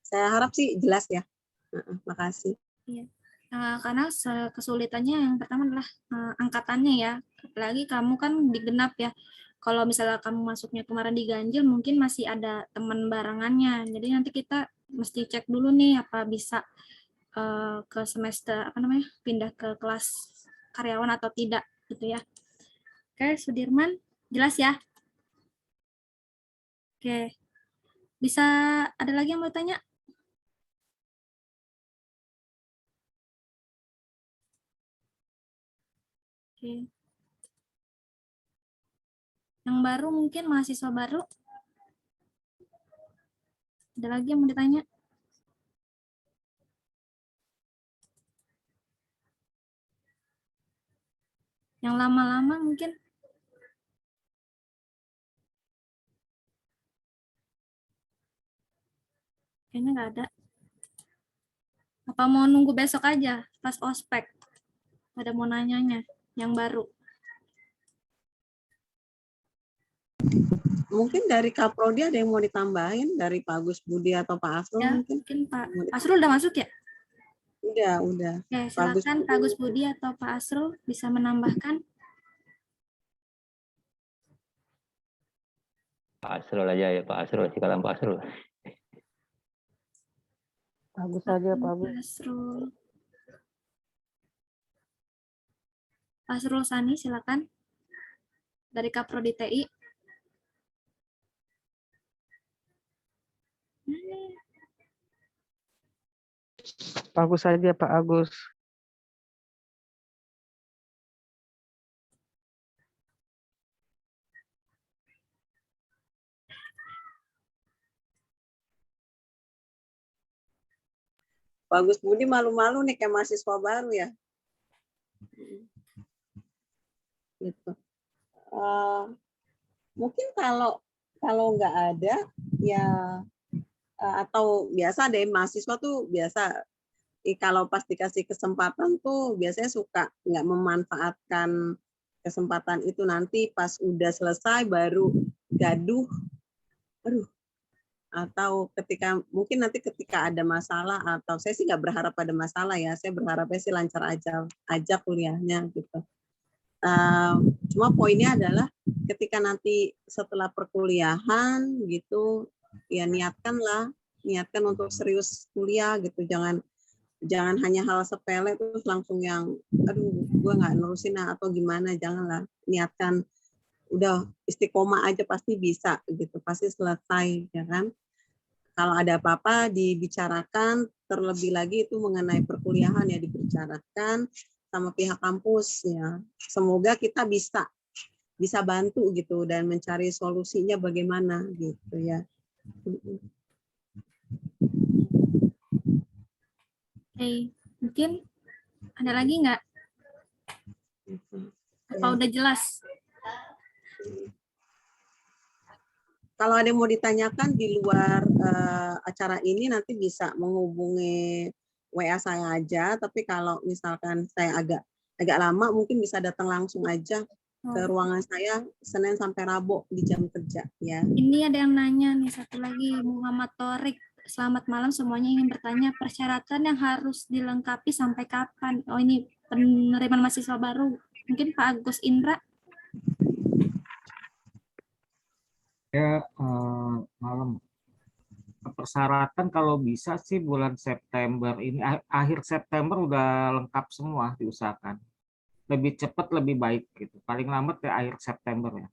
Saya harap sih jelas ya. Makasih. Iya. Karena kesulitannya yang pertama adalah angkatannya ya. Apalagi kamu kan digenap ya. Kalau misalnya kamu masuknya kemarin di ganjil, mungkin masih ada teman barengannya. Jadi nanti kita mesti cek dulu nih apa bisa ke semester pindah ke kelas karyawan atau tidak gitu ya. Oke, Sudirman, jelas ya? Oke. Bisa ada lagi yang mau tanya? Oke. Yang baru mungkin mahasiswa baru. Ada lagi yang mau ditanya? Yang lama-lama mungkin. Kayaknya nggak ada. Apa mau nunggu besok aja pas ospek? Ada mau nanyanya yang baru. Mungkin dari Kaprodi ada yang mau ditambahin dari Pak Agus Budi atau Pak Asrul Ya, mungkin? Pak Asrul udah masuk ya? Udah. Oke, silakan Pak Agus Budi atau Pak Asrul bisa menambahkan. Pak Asrul aja ya, Pak Asrul. Silakan Pak Asrul. Bagus saja, Pak Agus. Pak Asrul. Pak Asrul Sani, silakan. Dari Kaprodi TI. Bagus saja, Pak Agus. Pak Agus Budi malu-malu nih kayak mahasiswa baru ya. Gitu. Mungkin kalau nggak ada ya atau biasa deh mahasiswa tuh biasa kalau pas dikasih kesempatan tuh biasanya suka nggak memanfaatkan kesempatan itu, nanti pas udah selesai baru gaduh, aduh, atau mungkin nanti ketika ada masalah, atau saya sih nggak berharap ada masalah ya, saya berharapnya sih lancar aja kuliahnya gitu. Cuma poinnya adalah ketika nanti setelah perkuliahan gitu ya niatkan untuk serius kuliah gitu, jangan hanya hal sepele terus langsung yang aduh gue nggak nerusin atau gimana, janganlah, niatkan udah istiqomah aja pasti bisa gitu, pasti selesai ya kan. Kalau ada apa-apa dibicarakan, terlebih lagi itu mengenai perkuliahan ya dibicarakan sama pihak kampus ya. Semoga kita bisa bantu gitu dan mencari solusinya bagaimana gitu ya. Oke, mungkin ada lagi nggak? Apa udah jelas? Kalau ada yang mau ditanyakan di luar acara ini nanti bisa menghubungi WA saya aja, tapi kalau misalkan saya agak lama mungkin bisa datang langsung aja ke ruangan saya Senin sampai Rabu di jam kerja ya. Ini ada yang nanya nih, satu lagi, Muhammad Torik. Selamat malam, semuanya ingin bertanya persyaratan yang harus dilengkapi sampai kapan? Oh, ini penerimaan mahasiswa baru. Mungkin Pak Agus Indra. Ya, malam. Persyaratan kalau bisa sih bulan September ini, akhir September udah lengkap semua diusahakan. lebih cepat lebih baik gitu. Paling lambat ya akhir September ya.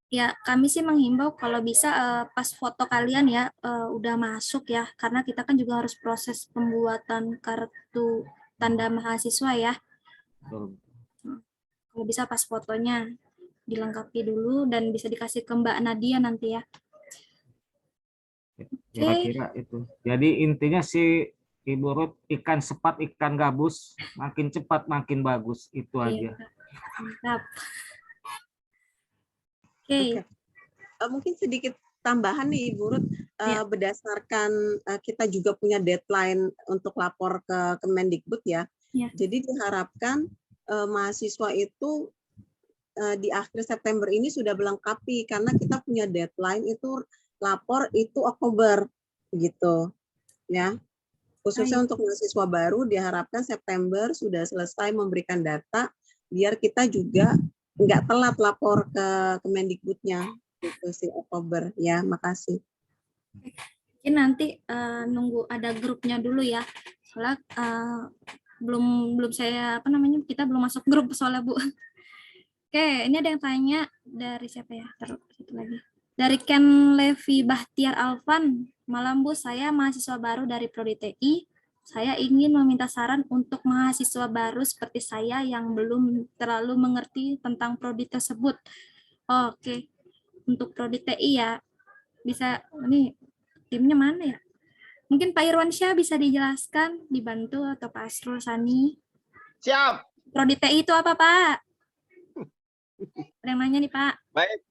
Ya, kami sih menghimbau kalau bisa pas foto kalian ya udah masuk ya, karena kita kan juga harus proses pembuatan kartu tanda mahasiswa ya. Betul. Kalau bisa pas fotonya dilengkapi dulu dan bisa dikasih ke Mbak Nadia nanti ya. Kira-kira itu. Jadi intinya sih Ibu Ruth, ikan sepat, ikan gabus, makin cepat makin bagus, itu aja. Mantap. Oke. Mungkin sedikit tambahan nih Ibu Ruth, berdasarkan kita juga punya deadline untuk lapor ke Kemendikbud ya. Jadi diharapkan mahasiswa itu di akhir September ini sudah melengkapi, karena kita punya deadline itu lapor itu Oktober gitu ya. Khususnya untuk mahasiswa baru diharapkan September sudah selesai memberikan data biar kita juga nggak telat lapor ke Kemendikbudnya itu sih Oktober ya. Makasih. Mungkin nanti nunggu ada grupnya dulu ya. Soalnya belum saya kita belum masuk grup soalnya Bu. Oke, ini ada yang tanya dari siapa ya? Satu lagi. Dari Ken Levi Bahtiar Alvan. Malam Bu, saya mahasiswa baru dari Prodi TI. Saya ingin meminta saran untuk mahasiswa baru seperti saya yang belum terlalu mengerti tentang prodi tersebut. Oke. Untuk Prodi TI ya, bisa, ini timnya mana ya? Mungkin Pak Irwansyah bisa dijelaskan, dibantu, atau Pak Asrul Sani. Siap. Prodi TI itu apa, Pak? Ada yang nanya nih, Pak. Baik.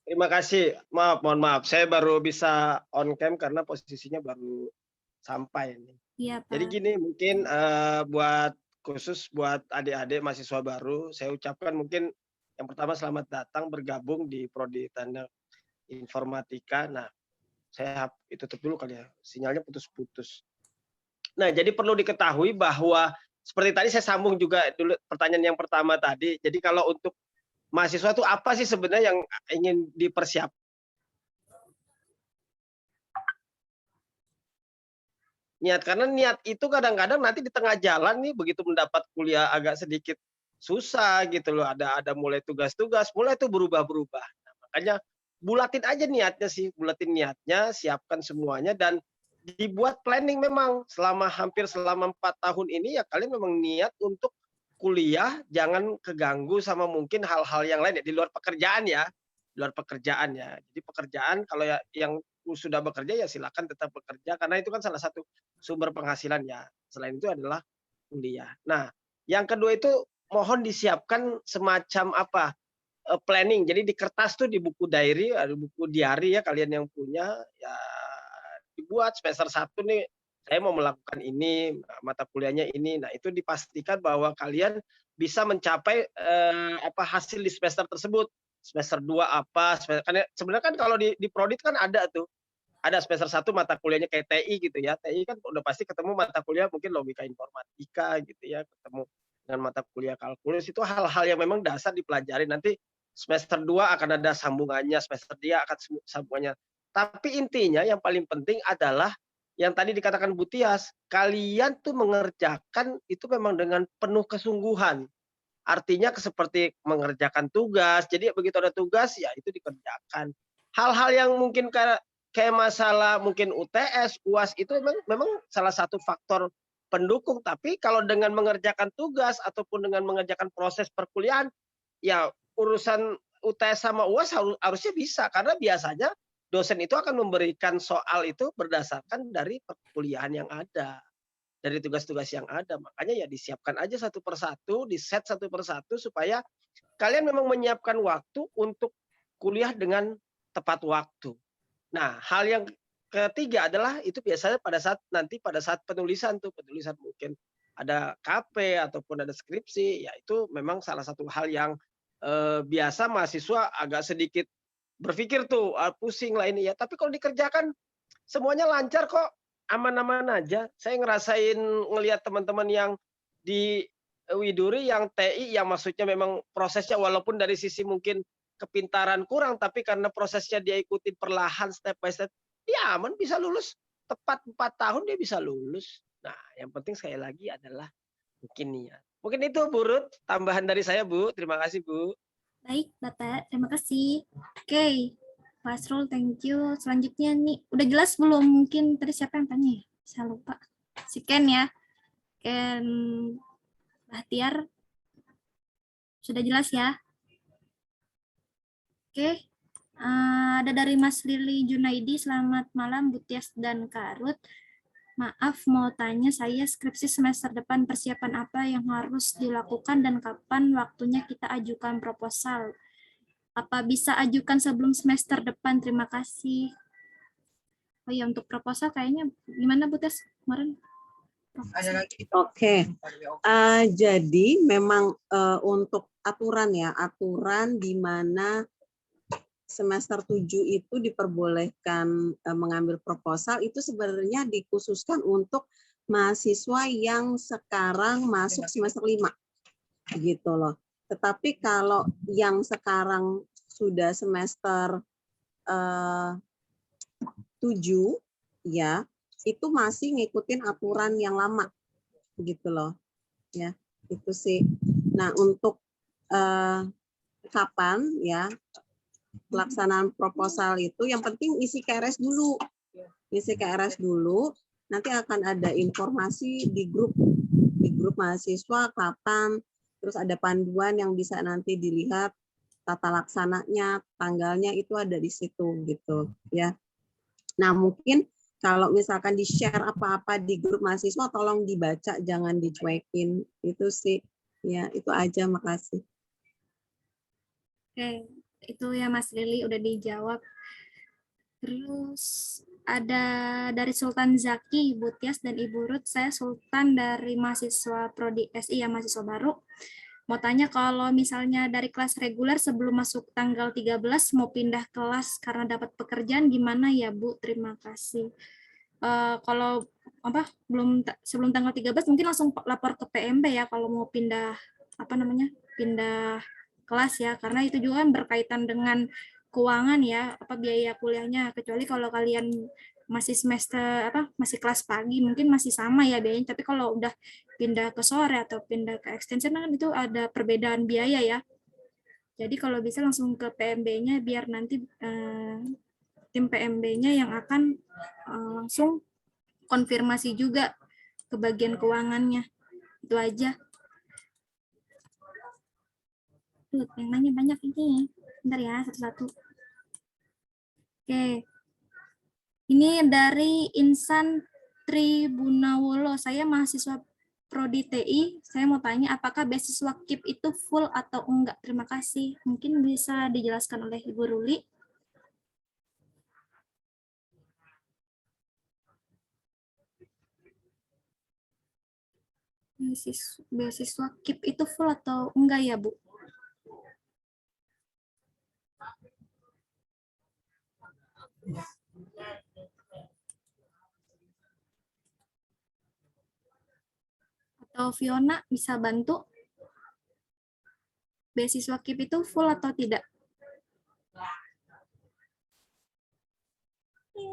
Terima kasih. Mohon maaf. Saya baru bisa on cam karena posisinya baru sampai nih. Iya, Pak. Jadi gini, mungkin khusus buat adik-adik mahasiswa baru, saya ucapkan mungkin yang pertama selamat datang bergabung di Prodi Teknik Informatika. Nah, saya tutup dulu kali ya, sinyalnya putus-putus. Nah, jadi perlu diketahui bahwa seperti tadi saya sambung juga dulu pertanyaan yang pertama tadi. Jadi kalau untuk mahasiswa itu apa sih sebenarnya yang ingin dipersiapkan? Niat, karena niat itu kadang-kadang nanti di tengah jalan nih begitu mendapat kuliah agak sedikit susah gitu loh. Ada mulai tugas-tugas, mulai itu berubah-berubah. Nah, makanya bulatin aja niatnya sih, bulatin niatnya, siapkan semuanya dan dibuat planning memang hampir selama 4 tahun ini ya kalian memang niat untuk kuliah, jangan keganggu sama mungkin hal-hal yang lain ya, di luar pekerjaan ya. Di luar pekerjaan ya. Jadi pekerjaan kalau ya yang sudah bekerja ya silakan tetap bekerja karena itu kan salah satu sumber penghasilan ya. Selain itu adalah kuliah. Nah, yang kedua itu mohon disiapkan semacam planning. Jadi di kertas tuh di buku diary, ada buku diary ya kalian yang punya ya dibuat semester 1 nih saya mau melakukan ini, mata kuliahnya ini. Nah, itu dipastikan bahwa kalian bisa mencapai hasil di semester tersebut. Semester 2 apa, karena sebenarnya kan kalau di prodi kan ada tuh. Ada semester 1 mata kuliahnya kayak TI gitu ya. TI kan udah pasti ketemu mata kuliah mungkin logika informatika gitu ya, ketemu dengan mata kuliah kalkulus, itu hal-hal yang memang dasar dipelajari. Nanti semester 2 akan ada sambungannya, semester 3 akan sambungannya. Tapi intinya yang paling penting adalah yang tadi dikatakan Bu Tias, kalian tuh mengerjakan itu memang dengan penuh kesungguhan. Artinya seperti mengerjakan tugas. Jadi begitu ada tugas ya itu dikerjakan. Hal-hal yang mungkin kayak masalah mungkin UTS, UAS itu memang salah satu faktor pendukung. Tapi kalau dengan mengerjakan tugas ataupun dengan mengerjakan proses perkuliahan, ya urusan UTS sama UAS harusnya bisa karena biasanya dosen itu akan memberikan soal itu berdasarkan dari perkuliahan yang ada, dari tugas-tugas yang ada. Makanya ya disiapkan aja satu persatu, di-set satu persatu supaya kalian memang menyiapkan waktu untuk kuliah dengan tepat waktu. Nah, hal yang ketiga adalah itu biasanya pada saat penulisan mungkin ada KP ataupun ada skripsi, ya itu memang salah satu hal yang biasa mahasiswa agak sedikit berpikir tuh pusing lah ini ya. Tapi kalau dikerjakan semuanya lancar kok, aman-aman aja. Saya ngelihat teman-teman yang di Widuri yang TI yang maksudnya memang prosesnya walaupun dari sisi mungkin kepintaran kurang, tapi karena prosesnya dia ikutin perlahan step by step, dia aman bisa lulus tepat 4 tahun dia bisa lulus. Nah, yang penting sekali lagi adalah mungkin niat. Mungkin itu Bu Ruth, tambahan dari saya Bu. Terima kasih Bu. Baik, Bapak. Terima kasih. Oke, Pak Asrul, thank you. Selanjutnya nih, udah jelas belum? Mungkin tadi siapa yang tanya ya? Saya lupa. Si Ken ya. Ken Bahtiar. Sudah jelas ya? Oke. Ada dari Mas Lili Junaidi. Selamat malam, Bu Tias dan Kak Ruth. Maaf, mau tanya, saya skripsi semester depan, persiapan apa yang harus dilakukan dan kapan waktunya kita ajukan proposal? Apa bisa ajukan sebelum semester depan? Terima kasih. Oh ya, untuk proposal kayaknya gimana Bu Tes kemarin? Oke. Jadi memang untuk aturan ya, aturan di mana semester 7 itu diperbolehkan mengambil proposal itu sebenarnya dikhususkan untuk mahasiswa yang sekarang masuk semester 5 gitu loh. Tetapi kalau yang sekarang sudah semester 7 ya, itu masih ngikutin aturan yang lama gitu loh. Ya, itu sih. Nah, untuk kapan ya pelaksanaan proposal itu yang penting isi KRS dulu. Isi KRS dulu, nanti akan ada informasi di grup mahasiswa kapan, terus ada panduan yang bisa nanti dilihat tata laksananya, tanggalnya itu ada di situ gitu ya. Nah, mungkin kalau misalkan di-share apa-apa di grup mahasiswa tolong dibaca, jangan dicuekin. Itu sih. Ya, itu aja, makasih. Oke. Itu ya Mas Lili udah dijawab. Terus ada dari Sultan Zaki, Bu Tias dan Ibu Ruth. Saya Sultan dari mahasiswa Prodi SI ya, mahasiswa baru. Mau tanya kalau misalnya dari kelas reguler sebelum masuk tanggal 13 mau pindah kelas karena dapat pekerjaan gimana ya Bu? Terima kasih. Kalau sebelum tanggal 13 mungkin langsung lapor ke PMB ya kalau mau pindah pindah kelas ya, karena itu juga kan berkaitan dengan keuangan ya, biaya kuliahnya, kecuali kalau kalian masih semester masih kelas pagi mungkin masih sama ya biayanya, tapi kalau udah pindah ke sore atau pindah ke extension kan itu ada perbedaan biaya ya. Jadi kalau bisa langsung ke PMB-nya biar nanti tim PMB-nya yang akan langsung konfirmasi juga ke bagian keuangannya. Itu aja. Yang nanya banyak ini. Bentar ya, satu-satu. Oke. Ini dari Insan Tribunawolo. Saya mahasiswa Prodi TI. Saya mau tanya apakah beasiswa KIP itu full atau enggak? Terima kasih. Mungkin bisa dijelaskan oleh Ibu Ruli. Beasiswa KIP itu full atau enggak ya, Bu? Atau Fiona bisa bantu? Beasiswa KIP itu full atau tidak? Ya.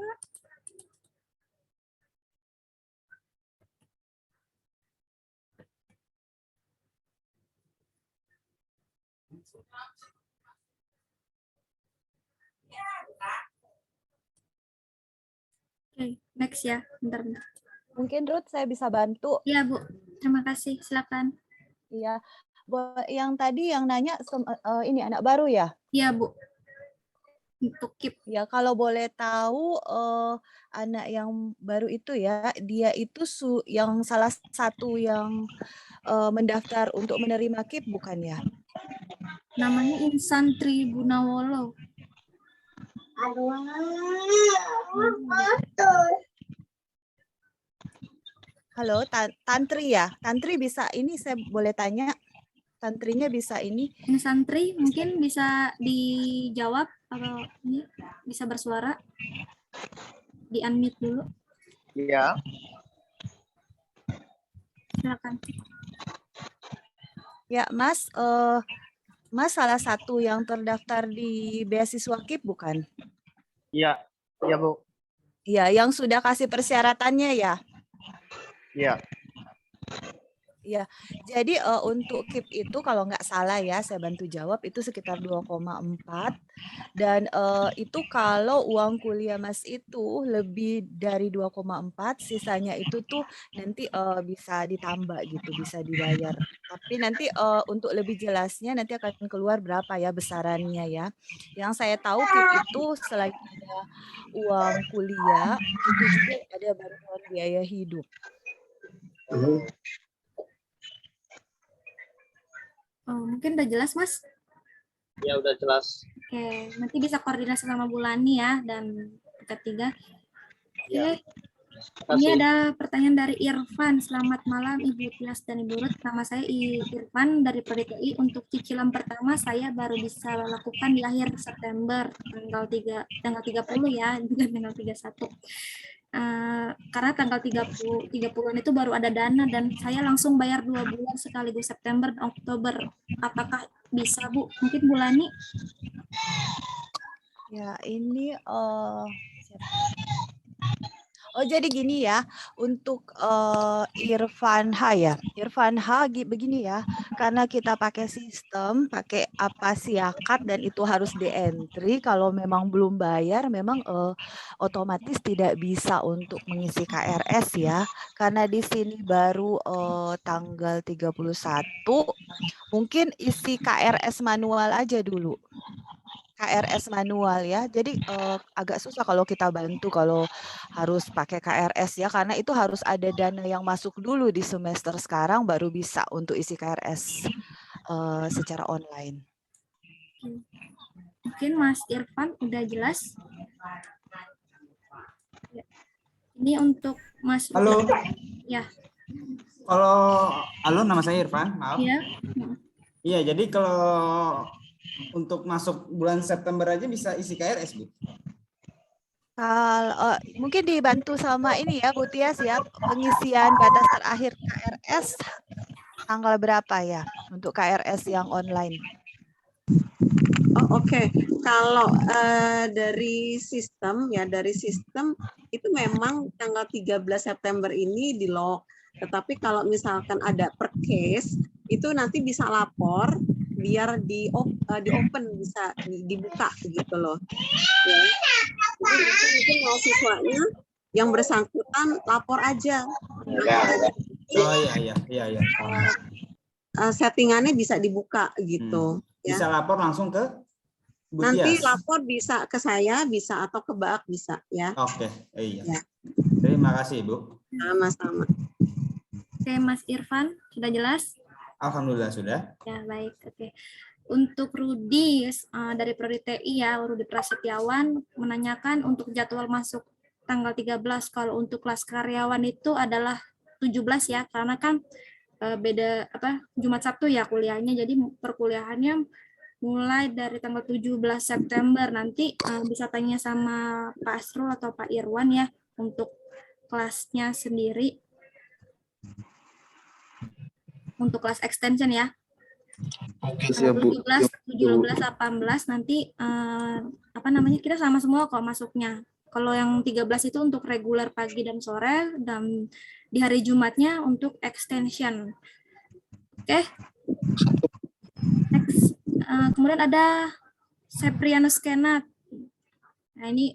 Oke, next ya. Bentar. Mungkin Ruth saya bisa bantu. Iya, Bu. Terima kasih. Silakan. Iya. Yang tadi yang nanya ini anak baru ya? Iya, Bu. Untuk KIP. Ya, kalau boleh tahu anak yang baru itu ya, dia itu yang salah satu yang mendaftar untuk menerima KIP bukan ya? Namanya Insan Tribunawolo. Halo, Tantri ya? Tantri bisa ini saya boleh tanya? Tantrinya bisa ini? Ini santri mungkin bisa dijawab atau ini bisa bersuara? Di unmute dulu. Iya. Silakan. Ya, Mas, Mas salah satu yang terdaftar di beasiswa KIP bukan? Iya, iya Bu. Iya, yang sudah kasih persyaratannya ya? Iya. Ya, jadi untuk KIP itu kalau nggak salah ya, saya bantu jawab itu sekitar 2,4 dan itu kalau uang kuliah Mas itu lebih dari 2,4, sisanya itu tuh nanti bisa ditambah gitu, bisa dibayar. Tapi nanti untuk lebih jelasnya nanti akan keluar berapa ya besarannya ya. Yang saya tahu KIP itu selain ada uang kuliah, itu juga ada bantuan biaya hidup. Oh, mungkin udah jelas, Mas? Ya, udah jelas. Oke, nanti bisa koordinasi sama Bu Lani ya, dan ketiga. Oke, ini ada pertanyaan dari Irfan. Selamat malam Ibu Tias dan Ibu Ruth. Nama saya Irfan dari PDTI. Untuk cicilan pertama saya baru bisa lakukan di akhir September, tanggal 30 ya, bukan tanggal 31. Karena tanggal 30-an itu baru ada dana dan saya langsung bayar 2 bulan sekaligus September dan Oktober. Apakah bisa Bu? Mungkin Bu Lani? Ya, ini oh jadi gini ya, untuk Irfan H ya, Irfan H begini ya, karena kita pakai sistem, pakai apa siakat dan itu harus di-entry, kalau memang belum bayar memang otomatis tidak bisa untuk mengisi KRS ya, karena di sini baru tanggal 31, mungkin isi KRS manual aja dulu. KRS manual ya, jadi agak susah kalau kita bantu kalau harus pakai KRS ya, karena itu harus ada dana yang masuk dulu di semester sekarang baru bisa untuk isi KRS secara online. Mungkin Mas Irfan udah jelas. Ini untuk Mas. Halo. Ya. Halo, nama saya Irfan, maaf. Iya. Iya, jadi kalau untuk masuk bulan September aja bisa isi KRS, Bu? Kalau mungkin dibantu sama ini ya, Bu Tias ya, pengisian batas terakhir KRS tanggal berapa ya untuk KRS yang online? Oh, oke. Kalau dari sistem itu memang tanggal 13 September ini di-lock. Tetapi kalau misalkan ada per case itu nanti bisa lapor biar di open, bisa dibuka gitu loh. Ya. Jadi mungkin mahasiswanya yang bersangkutan lapor aja. Oh iya. Settingannya bisa dibuka gitu. Bisa lapor langsung ke Bu Nanti Tias? lapor bisa ke saya, bisa atau ke Mbak bisa ya. Oke, iya. Ya. Terima kasih, Bu. Sama-sama. Oke, Mas Irfan, sudah jelas? Alhamdulillah sudah. Ya, baik. Oke. Untuk Rudi dari Prodi TI ya, Rudi Prasetyawan menanyakan untuk jadwal masuk tanggal 13, kalau untuk kelas karyawan itu adalah 17 ya, karena kan beda Jumat Sabtu ya kuliahnya, jadi perkuliahannya mulai dari tanggal 17 September. Nanti bisa tanya sama Pak Asrul atau Pak Irwan ya untuk kelasnya sendiri. Untuk kelas extension ya. Oke, siap, Bu. 17, 18 nanti kita sama semua kok masuknya. Kalau yang 13 itu untuk reguler pagi dan sore, dan di hari Jumatnya untuk extension. Oke. Next. Kemudian ada Seprianus Kenat. Nah, ini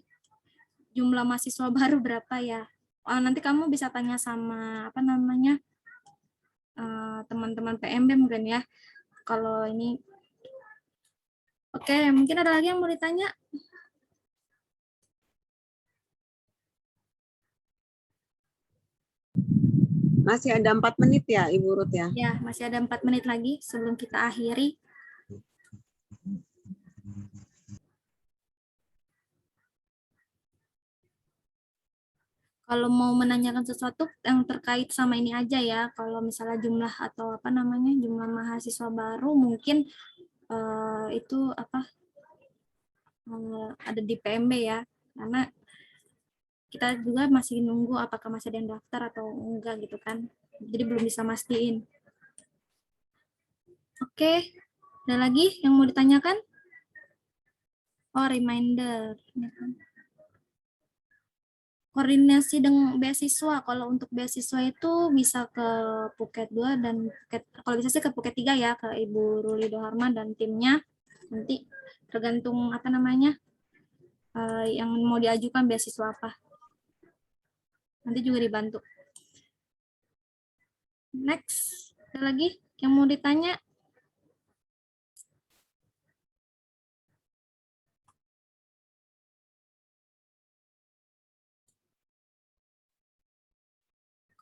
jumlah mahasiswa baru berapa ya? Nanti kamu bisa tanya sama teman-teman PMB mungkin ya. Kalau ini, oke, mungkin ada lagi yang mau ditanya? Masih ada 4 menit ya, Ibu Ruth ya? Ya, masih ada 4 menit lagi sebelum kita akhiri. Kalau mau menanyakan sesuatu yang terkait sama ini aja ya, kalau misalnya jumlah atau jumlah mahasiswa baru mungkin itu ada di PMB ya, karena kita juga masih nunggu apakah masih ada yang daftar atau enggak gitu kan, jadi belum bisa mastiin. Oke, ada lagi yang mau ditanyakan? Oh, reminder. koordinasi dengan beasiswa. Kalau untuk beasiswa itu bisa ke Phuket 2 dan Phuket, kalau bisa sih ke Phuket 3 ya, ke Ibu Ruli Doharma dan timnya. Nanti tergantung apa namanya yang mau diajukan beasiswa apa. Nanti juga dibantu. Next, ada lagi yang mau ditanya?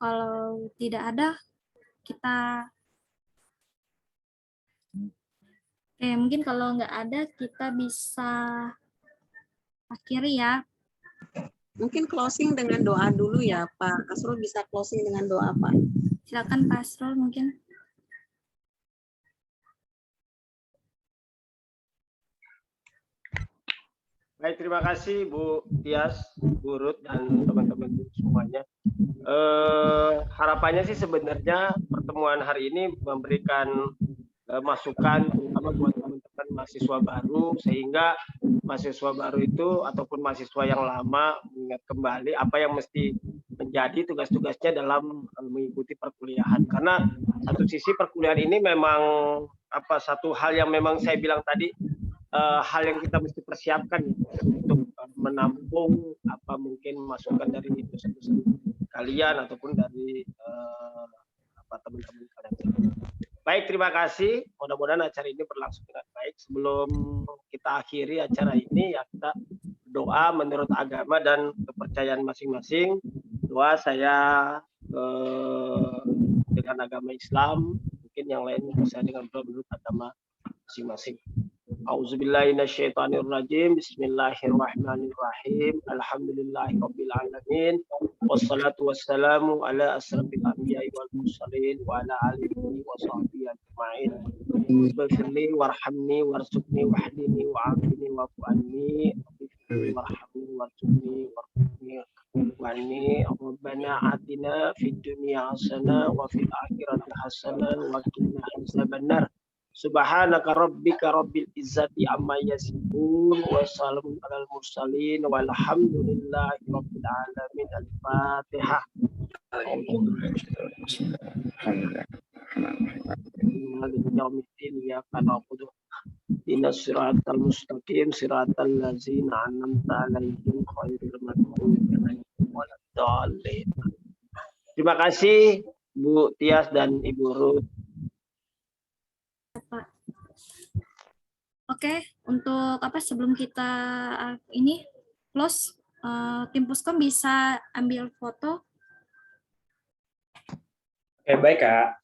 Kalau tidak ada, kita mungkin kalau nggak ada, kita bisa akhiri ya. Mungkin closing dengan doa dulu ya, Pak Asrul, bisa closing dengan doa, Pak. Silakan Pak Asrul mungkin. Baik, terima kasih Bu Tias, Bu Ruth, dan teman-teman semuanya. Harapannya sih sebenarnya pertemuan hari ini memberikan masukan terutama buat teman-teman mahasiswa baru, sehingga mahasiswa baru itu ataupun mahasiswa yang lama mengingat kembali apa yang mesti menjadi tugas-tugasnya dalam mengikuti perkuliahan. Karena satu sisi perkuliahan ini memang satu hal yang memang saya bilang tadi, hal yang kita mesti persiapkan untuk menampung mungkin masukan dari dosen-dosen kalian ataupun dari teman-teman kalian. Baik, terima kasih. Mudah-mudahan acara ini berlangsung dengan baik. Sebelum kita akhiri acara ini, ya kita doa menurut agama dan kepercayaan masing-masing. Doa saya dengan agama Islam, mungkin yang lain bisa dengan menurut agama masing-masing. Auzubillahiminasyaitonirrajim. Bismillahirrahmanirrahim. Alhamdulillahirabbil alamin. Wassalatu wassalamu ala asrafil anbiya'i wal mursalin wa ala alihi wa sahbihi ajma'in. Ighfirli warhamni warzuqni wahdini wa'afini wa'fu anni warhamni warzuqni warhamni Rabbana atina fid dunya hasanah wa fil akhirati hasanah wa qina adzabannar. Subhanaka rabbika rabbil izzati amma yasifun wa salamun alal mursalin walhamdulillahi rabbil alamin. Al-Fatihah. Siratal mustaqim siratal ladzina an'amta 'alaihim ghairil maghdubi 'alaihim waladdallin. Terima kasih Bu Tias dan Ibu Ruth. Oke, untuk sebelum kita ini close, tim Puskom bisa ambil foto. Oke, baik Kak.